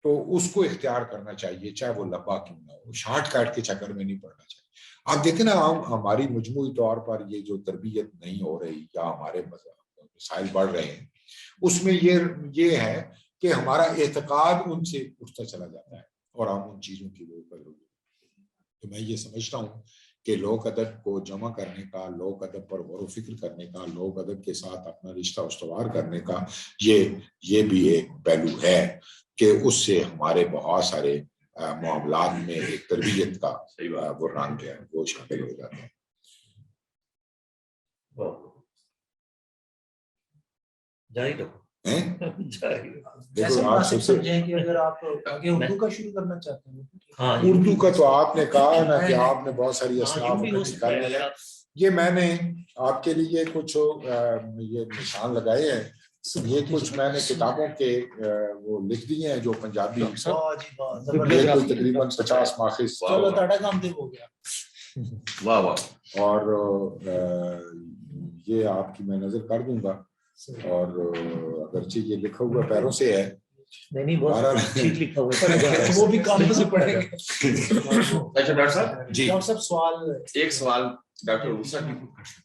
تو اس کو اختیار کرنا چاہیے، چاہے وہ لمبا کیوں نہ ہو، شارٹ کٹ کے چکر میں نہیں پڑنا چاہیے. آپ دیکھیں نا ہماری مجموعی طور پر یہ جو تربیت نہیں ہو رہی یا ہمارے مسائل بڑھ رہے ہیں اس میں یہ ہے کہ ہمارا اعتقاد ان سے اٹھتا چلا جاتا ہے اور ہم ان چیزوں کی وہ کر. تو میں یہ سمجھتا ہوں کہ لوک ادب کو جمع کرنے کا، لوک ادب پر غور و فکر کرنے کا، لوک ادب کے ساتھ اپنا رشتہ استوار کرنے کا یہ بھی ایک پہلو ہے کہ اس سے ہمارے بہت سارے معاملات میں ایک تربیت کا وہ رنگ ہے وہ شامل ہو جاتا ہے. اگر آپ آگے اردو کا شروع کرنا چاہتے ہیں، اردو کا تو آپ نے کہا نا کہ آپ نے بہت ساری اصطلاحات نکالنے ہیں. یہ میں نے آپ کے لیے کچھ یہ نشان لگائے ہیں، یہ کچھ میں نے کتابوں کے وہ لکھ دیے ہیں جو پنجابی تقریباً 50 ماخذ. چلو تاڑا کام دے ہو گیا. واہ واہ. اور یہ آپ کی میں نظر کر دوں گا، اور اگرچہ یہ لکھا ہوا پیروں سے ہے نہیں بہت ٹھیک لکھا ہوا ہے، وہ بھی کام سے پڑھیں گے. اچھا ڈاکٹر صاحب جی، ڈاکٹر صاحب سوال، ایک سوال ڈاکٹر عروسہ کی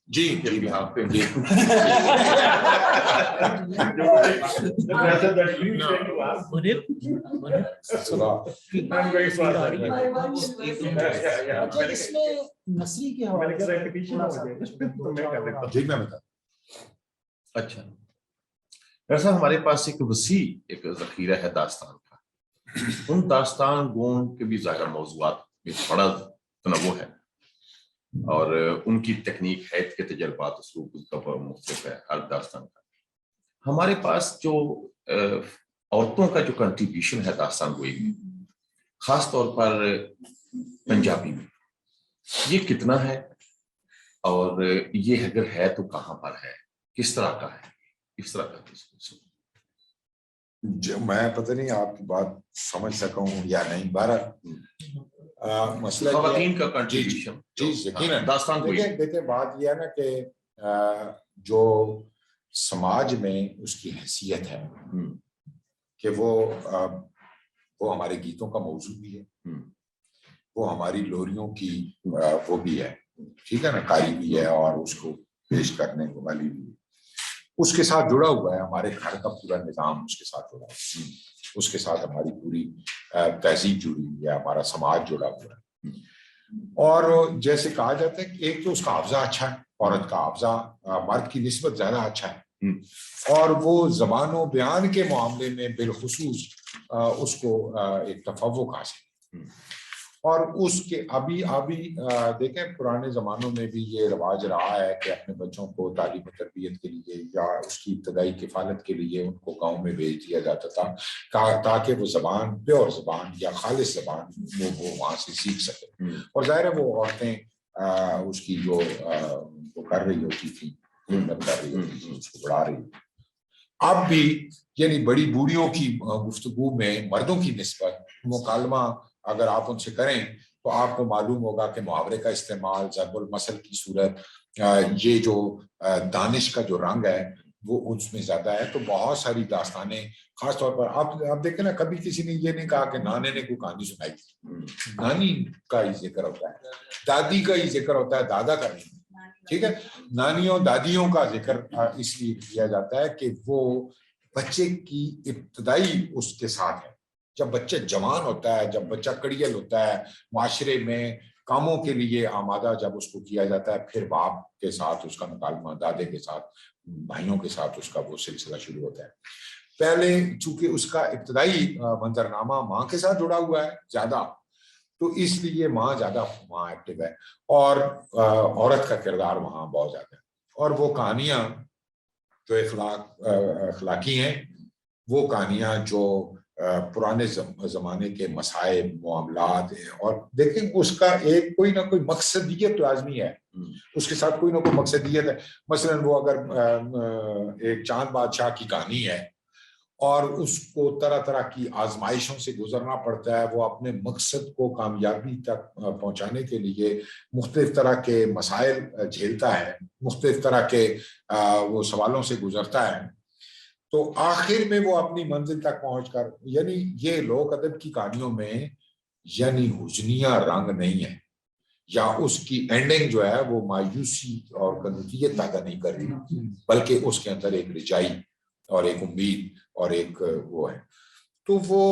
جی آپ پہ. اس میں نثری کے حوالے سے جی میں بتا. اچھا ڈاکٹر صاحب، ہمارے پاس ایک وسیع ایک ذخیرہ ہے داستان کا. ان داستان گون کے بھی ظاہر موضوعات میں بڑا تنوع ہے اور ان کی تکنیک حیث کے تجربات اسلوب کا مختلف ہے ہر داستان کا. ہمارے پاس جو عورتوں کا جو کنٹریبیوشن ہے داستان گوئی میں، خاص طور پر پنجابی میں، یہ کتنا ہے اور یہ اگر ہے تو کہاں پر ہے، کس طرح کا ہے، اس طرح کا میں پتہ نہیں آپ کی بات سمجھ سکا ہوں یا نہیں. بہرحال مسئلہ خواتین کا کنٹریبیوشن جی یقیناً داستان گوئی. دیکھیں بات یہ ہے نا کہ جو سماج میں اس کی حیثیت ہے کہ وہ ہمارے گیتوں کا موضوع بھی ہے، وہ ہماری لوریوں کی وہ بھی ہے، ٹھیک ہے نا، قاری بھی ہے اور اس کو پیش کرنے والی بھی ہے. اس کے ساتھ جڑا ہوا ہے ہمارے گھر کا پورا نظام، اس کے ساتھ جڑا ہوا ہے، اس کے ساتھ ہماری پوری تہذیب جڑی ہوئی ہے، ہمارا سماج جڑا ہوا ہے. اور جیسے کہا جاتا ہے کہ ایک تو اس کا حافظہ اچھا ہے، عورت کا حافظہ مرد کی نسبت زیادہ اچھا ہے، اور وہ زبان و بیان کے معاملے میں بالخصوص اس کو ایک تفوق حاصل ہے۔ اور اس کے ابھی دیکھیں پرانے زمانوں میں بھی یہ رواج رہا ہے کہ اپنے بچوں کو تعلیم و تربیت کے لیے یا اس کی ابتدائی کفالت کے لیے ان کو گاؤں میں بھیج دیا جاتا تھا تاکہ وہ زبان پیور زبان یا خالص زبان وہ وہاں سے سیکھ سکے، اور ظاہر ہے وہ عورتیں اس کی جو وہ کر رہی ہوتی تھی، خدمت کر رہی ہوتی تھی، اس کو بڑھا رہی ہوتی۔ اب بھی یعنی بڑی بوڑھیوں کی گفتگو میں مردوں کی نسبت مکالمہ اگر آپ ان سے کریں تو آپ کو معلوم ہوگا کہ محاورے کا استعمال، ضرب المثل کی صورت، یہ جو دانش کا جو رنگ ہے وہ اس میں زیادہ ہے۔ تو بہت ساری داستانیں، خاص طور پر آپ دیکھیں نا، کبھی کسی نے یہ نہیں کہا کہ نانے نے کوئی کہانی سنائی تھی، نانی کا ہی ذکر ہوتا ہے، دادی کا ہی ذکر ہوتا ہے، دادا کا نہیں، ٹھیک ہے۔ نانیوں دادیوں کا ذکر اس لیے کیا جاتا ہے کہ وہ بچے کی ابتدائی اس کے ساتھ ہے۔ جب بچہ جوان ہوتا ہے، جب بچہ کڑیل ہوتا ہے، معاشرے میں کاموں کے لیے آمادہ جب اس کو کیا جاتا ہے، پھر باپ کے ساتھ اس کا مکالمہ، دادے کے ساتھ، بھائیوں کے ساتھ اس کا وہ سلسلہ شروع ہوتا ہے۔ پہلے چونکہ اس کا ابتدائی منظرنامہ ماں کے ساتھ جڑا ہوا ہے زیادہ، تو اس لیے ماں زیادہ وہاں ایکٹیو ہے، اور عورت کا کردار وہاں بہت زیادہ ہے۔ اور وہ کہانیاں جو اخلاقی ہیں، وہ کہانیاں جو پرانے زمانے کے مسائل، معاملات ہیں، اور دیکھیں اس کا ایک کوئی نہ کوئی مقصدیت لازمی ہے، اس کے ساتھ کوئی نہ کوئی مقصدیت ہے۔ مثلا وہ اگر ایک چاند بادشاہ کی کہانی ہے اور اس کو طرح طرح کی آزمائشوں سے گزرنا پڑتا ہے، وہ اپنے مقصد کو کامیابی تک پہنچانے کے لیے مختلف طرح کے مسائل جھیلتا ہے، مختلف طرح کے وہ سوالوں سے گزرتا ہے، تو آخر میں وہ اپنی منزل تک پہنچ کر، یعنی یہ لوک ادب کی کہانیوں میں یعنی حزنیہ رنگ نہیں ہے، یا اس کی اینڈنگ جو ہے وہ مایوسی اور کنوتیت پیدا نہیں کر رہی، بلکہ اس کے اندر ایک رجائی اور ایک امید اور ایک وہ ہے۔ تو وہ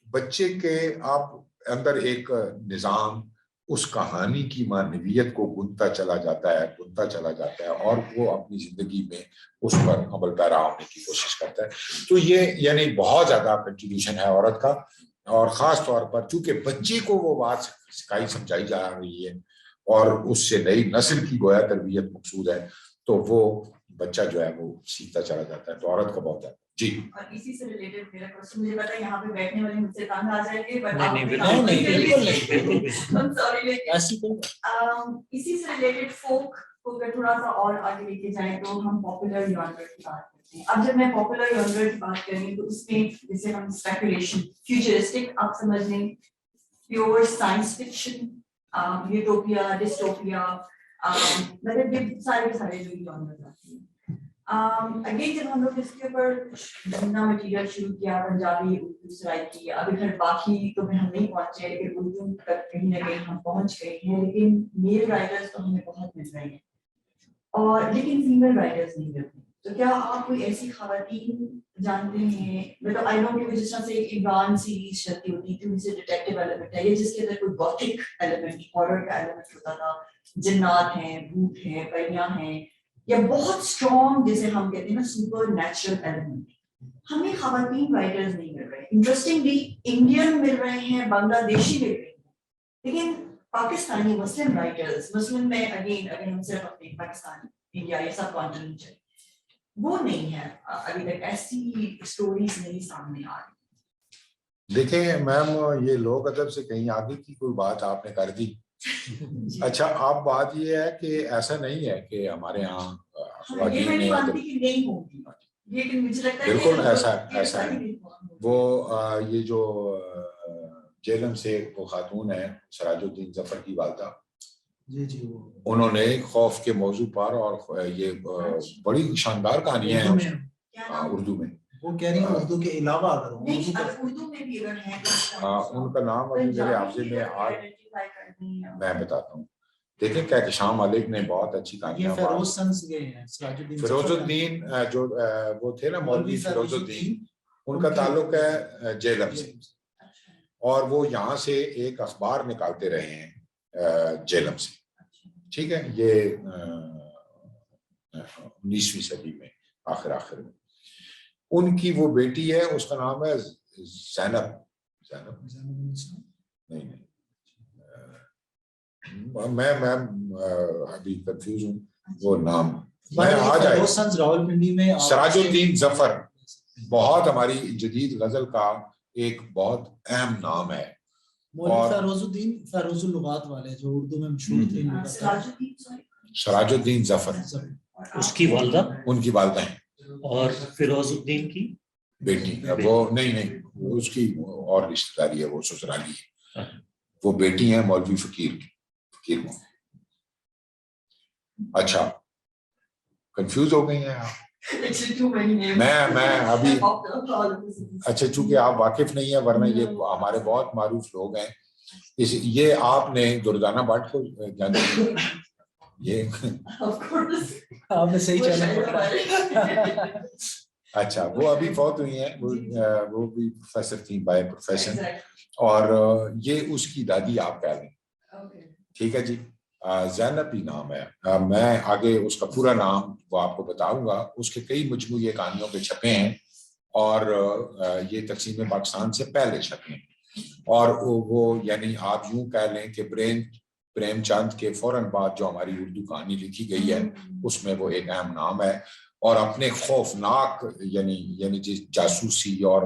بچے کے آپ اندر ایک نظام اس کہانی کی معنویت کو گنتا چلا جاتا ہے اور وہ اپنی زندگی میں اس پر عمل پیرا ہونے کی کوشش کرتا ہے۔ تو یہ یعنی بہت زیادہ کنٹریبیوشن ہے عورت کا، اور خاص طور پر چونکہ بچے کو وہ بات سکھائی سمجھائی جا رہی ہے اور اس سے نئی نسل کی گویا تربیت مقصود ہے، تو وہ بچہ جو ہے وہ سیکھتا چلا جاتا ہے، تو عورت کا بہت ہے۔ جی، اور اسی سے ریلیٹڈ میرا کوسچن، مجھے پتا ہے یہاں پہ بیٹھنے والے مجھ سے تنگ آ جائیں گے، نہیں بالکل نہیں، اسی سے ریلیٹڈ فوک کو اگر تھوڑا سا اور آگے لے کے جائیں تو ہم پاپولر جانر کی بات کرتے ہیں۔ اب جب میں پاپولر جانر کی بات کر رہی ہوں تو اس میں جیسے ہم اسپیکولیشن، فیوچرسٹک آپ سمجھ لیں، پیور سائنس فکشن، یوٹوپیا، ڈسٹوپیا، مطلب یہ سارے جو جانر آتے ہیں۔ اگین جب ہم لوگ اس کے اوپر ڈھونڈنا مٹیریل شروع کیا، پنجابی، اردو، سرائکی، ابھی گھر باقی تو میں ہم نہیں پہنچے، لیکن اردو تک کہیں نہ کہیں ہم پہنچ گئے ہیں، لیکن میل رائٹرز تو ہمیں بہت مل رہے ہیں، اور لیکن فیمیل رائٹرز نہیں ملتے۔ تو کیا آپ کوئی ایسی خواتین جانتے ہیں، مطلب آئی نو کہ جس طرح سے ایک عمران سیریز چلتی ہوتی تھی، ان سے ڈیٹیکٹیو ایلیمنٹ ہے، یا جس کے اندر کوئی گوتھک ایلیمنٹ، ہارر کا ایلیمنٹ ہوتا تھا، جنات ہیں، بھوت ہیں، پریاں ہیں، یا بہت اسٹرانگ جیسے ہم کہتے ہیں نا سپر نیچرل ایلیمنٹ، ہمیں خواتین رائٹرز نہیں مل رہے۔ انٹرسٹنگلی انڈین مل رہے ہیں، بنگلہ دیشی مل رہے ہیں، لیکن پاکستانی مسلم رائٹرز، مسلم میں اگین اگر ہم صرف اپنے پاکستان، انڈیا یا سب کانٹیننٹ چلے، وہ نہیں ہے ابھی تک، ایسی اسٹوریز نہیں سامنے آ رہی۔ دیکھیں میم، یہ لوک ادب سے کہیں آگے کی کوئی بات آپ نے کر دی۔ اچھا، اب بات یہ ہے کہ ایسا نہیں ہے کہ ہمارے ہاں یہ میں نہیں مانتی کہ نہیں ہوگی، لیکن مجھے لگتا ہے بالکل ایسا نہیں۔ وہ یہ جو جیلم سے وہ خاتون ہے سراج الدین ظفر کی والدہ، جی انہوں نے خوف کے موضوع پر، اور یہ بڑی شاندار کہانیاں ہیں اردو میں، وہ کہہ رہی ہیں اردو کے علاوہ اگر اردو میں بھی اگر ہے، ان کا نام ابھی میرے حافظے میں آج میں بتاتا ہوں۔ دیکھیں کہکشاں ملک نے بہت اچھی کہانیاں، فیروز الدین جو وہ تھے نا مولوی فیروز الدین، ان کا تعلق ہے جیلم سے، اور وہ یہاں سے ایک اخبار نکالتے رہے ہیں جیلم سے. ٹھیک ہے, یہ 19ویں صدی میں آخر میں. ان کی وہ بیٹی ہے, اس کا نام ہے زینب. نہیں, میں ابھی کنفیوز ہوں وہ نام. میں آ جائے راولپنڈی میں سراج الدین ظفر بہت ہماری جدید غزل کا ایک بہت اہم نام ہے. فیروز اللغات والے جو اردو میں مشہور تھے, سراج الدین ظفر اس کی والدہ, ان کی والدہ ہیں, اور فیروز الدین کی بیٹی. وہ نہیں, وہ اس کی اور رشتہ داری ہے, وہ سسرالی ہے. وہ بیٹی ہیں مولوی فقیر کی, فقیر کو. اچھا, کنفیوز ہو گئی ہیں آپ. میں ابھی اچھا, چونکہ آپ واقف نہیں ہیں, ورنہ یہ ہمارے بہت معروف لوگ ہیں. یہ آپ نے دردانہ بٹ کو جانتے ہیں, یہ آپ نے صحیح چینل پکڑا. اچھا, وہ ابھی فوت ہوئی ہیں, وہ بھی پروفیسر تھیں بائی پروفیشن, اور یہ اس کی دادی آپ کہہ لیں. ٹھیک ہے جی, زینب ہی نام ہے. میں آگے اس کا پورا نام وہ آپ کو بتاؤں گا. اس کے کئی مجموعے کہانیوں پہ چھپے ہیں, اور یہ تقسیم پاکستان سے پہلے چھپے ہیں. اور وہ یعنی آپ یوں کہہ لیں کہ پریم چند کے فوراً بعد جو ہماری اردو کہانی لکھی گئی ہے اس میں وہ ایک اہم نام ہے. اور اپنے خوفناک یعنی جاسوسی اور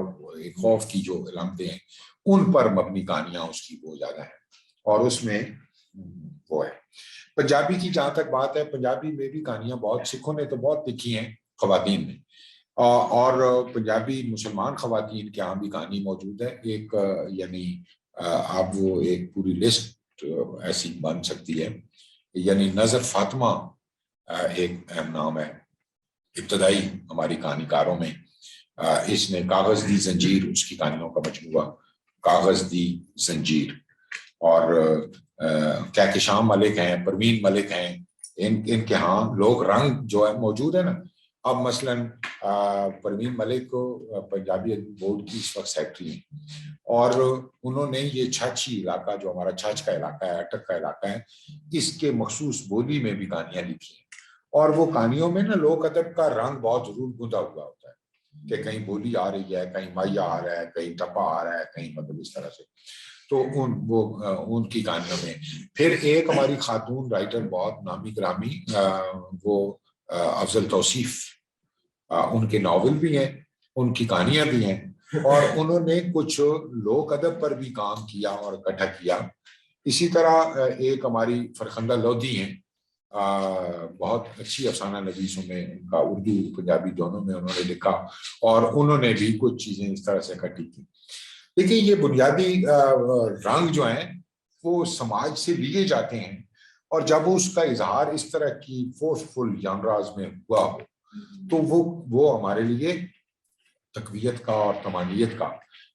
خوف کی جو علامتیں ہیں ان پر مبنی کہانیاں اس کی بہت زیادہ ہیں. اور اس میں وہ ہے پنجابی کی. جہاں تک بات ہے, پنجابی میں بھی کہانیاں بہت سکھوں نے تو بہت لکھی ہیں خواتین نے, اور پنجابی مسلمان خواتین کے یہاں بھی کہانی موجود ہے. ایک یعنی آپ وہ ایک پوری لسٹ ایسی بن سکتی ہے. یعنی نظر فاطمہ ایک اہم نام ہے ابتدائی ہماری کہانی کاروں میں. اس نے کاغذ دی زنجیر, اس کی کہانیوں کا مجموعہ کاغذ دی زنجیر. اور کہکشان ملک ہیں, پروین ملک ہیں, ان کے ہاں لوگ رنگ جو ہے موجود ہے نا. اب مثلاً پروین ملک کو پنجابی بورڈ کی اس وقت سیکرٹری ہیں, اور انہوں نے یہ چھچی علاقہ جو ہمارا چھچ کا علاقہ ہے, اٹک کا علاقہ ہے, اس کے مخصوص بولی میں بھی کہانیاں لکھی ہیں. اور وہ کہانیوں میں نا لوک ادب کا رنگ بہت ضرور گوندا ہوا ہوتا ہے کہ کہیں بولی آ رہی ہے, کہیں مائیا آ رہا ہے, کہیں ٹپا آ رہا ہے, کہیں مطلب اس طرح سے. تو ان کی کہانیوں میں پھر ایک ہماری خاتون رائٹر بہت نامی گرامی, وہ افضل توصیف, ان کے ناول بھی ہیں, ان کی کہانیاں بھی ہیں, اور انہوں نے کچھ لوک ادب پر بھی کام کیا اور اکٹھا کیا. اسی طرح ایک ہماری فرخندہ لودھی ہیں, بہت اچھی افسانہ نویسوں میں ان کا اردو پنجابی دونوں میں انہوں نے لکھا, اور انہوں نے بھی کچھ چیزیں اس طرح سے اکٹھی کی. دیکھیے یہ بنیادی رنگ جو ہیں وہ سماج سے لیے جاتے ہیں, اور جب اس کا اظہار اس طرح کی فورسفل جانراز میں ہوا ہو تو وہ ہمارے لیے تقویت کا اور تمانیت کا.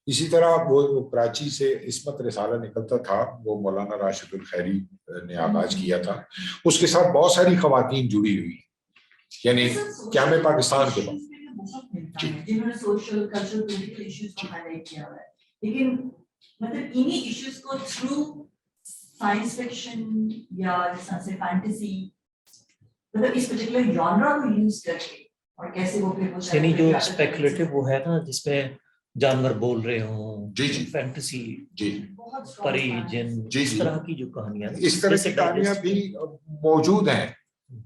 اسی طرح وہ کراچی سے عصمت رسالہ نکلتا تھا, وہ مولانا راشد الخیری نے آغاز کیا تھا. اس کے ساتھ بہت ساری خواتین جڑی ہوئی, یعنی قیام پاکستان کے بعد جنہوں نے سوشل کلچرل پولیٹیکل ایشوز کو ہائی لائٹ کیا ہوا ہے. لیکن مطلب انہی ایشوز کو تھرو سائنس فکشن یا جس طرح سے فینٹیسی, مطلب اس پرٹیکولر جانرا کو یوز کر کے, اور کیسے وہ پھر یعنی جو اسپیکولیٹو وہ ہے نا جس میں جانور بول رہے ہوں, جی فینٹیسی, جی پری جن, اس طرح کی جو کہانیاں, اس طرح کی کہانیاں بھی موجود ہیں.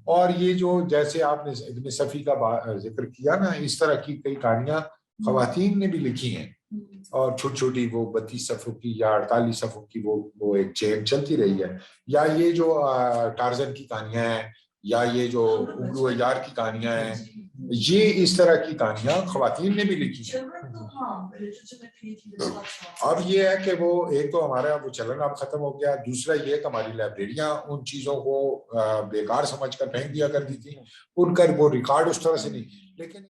اور یہ جو جیسے آپ نے ابن صفی کا ذکر کیا نا, اس طرح کی کئی کہانیاں خواتین نے بھی لکھی ہیں, اور چھوٹی چھوٹی وہ 32 صفحوں کی یا 48 صفحوں کی وہ ایک چین چلتی رہی ہے. یا یہ جو ٹارزن کی کہانیاں ہیں, یا یہ جو اگلو یار کی کہانیاں ہیں, یہ اس طرح کی کہانیاں خواتین نے بھی لکھی ہیں. اب یہ ہے کہ وہ ایک تو ہمارا وہ چلن اب ختم ہو گیا, دوسرا یہ کہ ہماری لائبریریاں ان چیزوں کو بیکار سمجھ کر پھینک دیا کرتی تھی, ان کا وہ ریکارڈ اس طرح سے نہیں. لیکن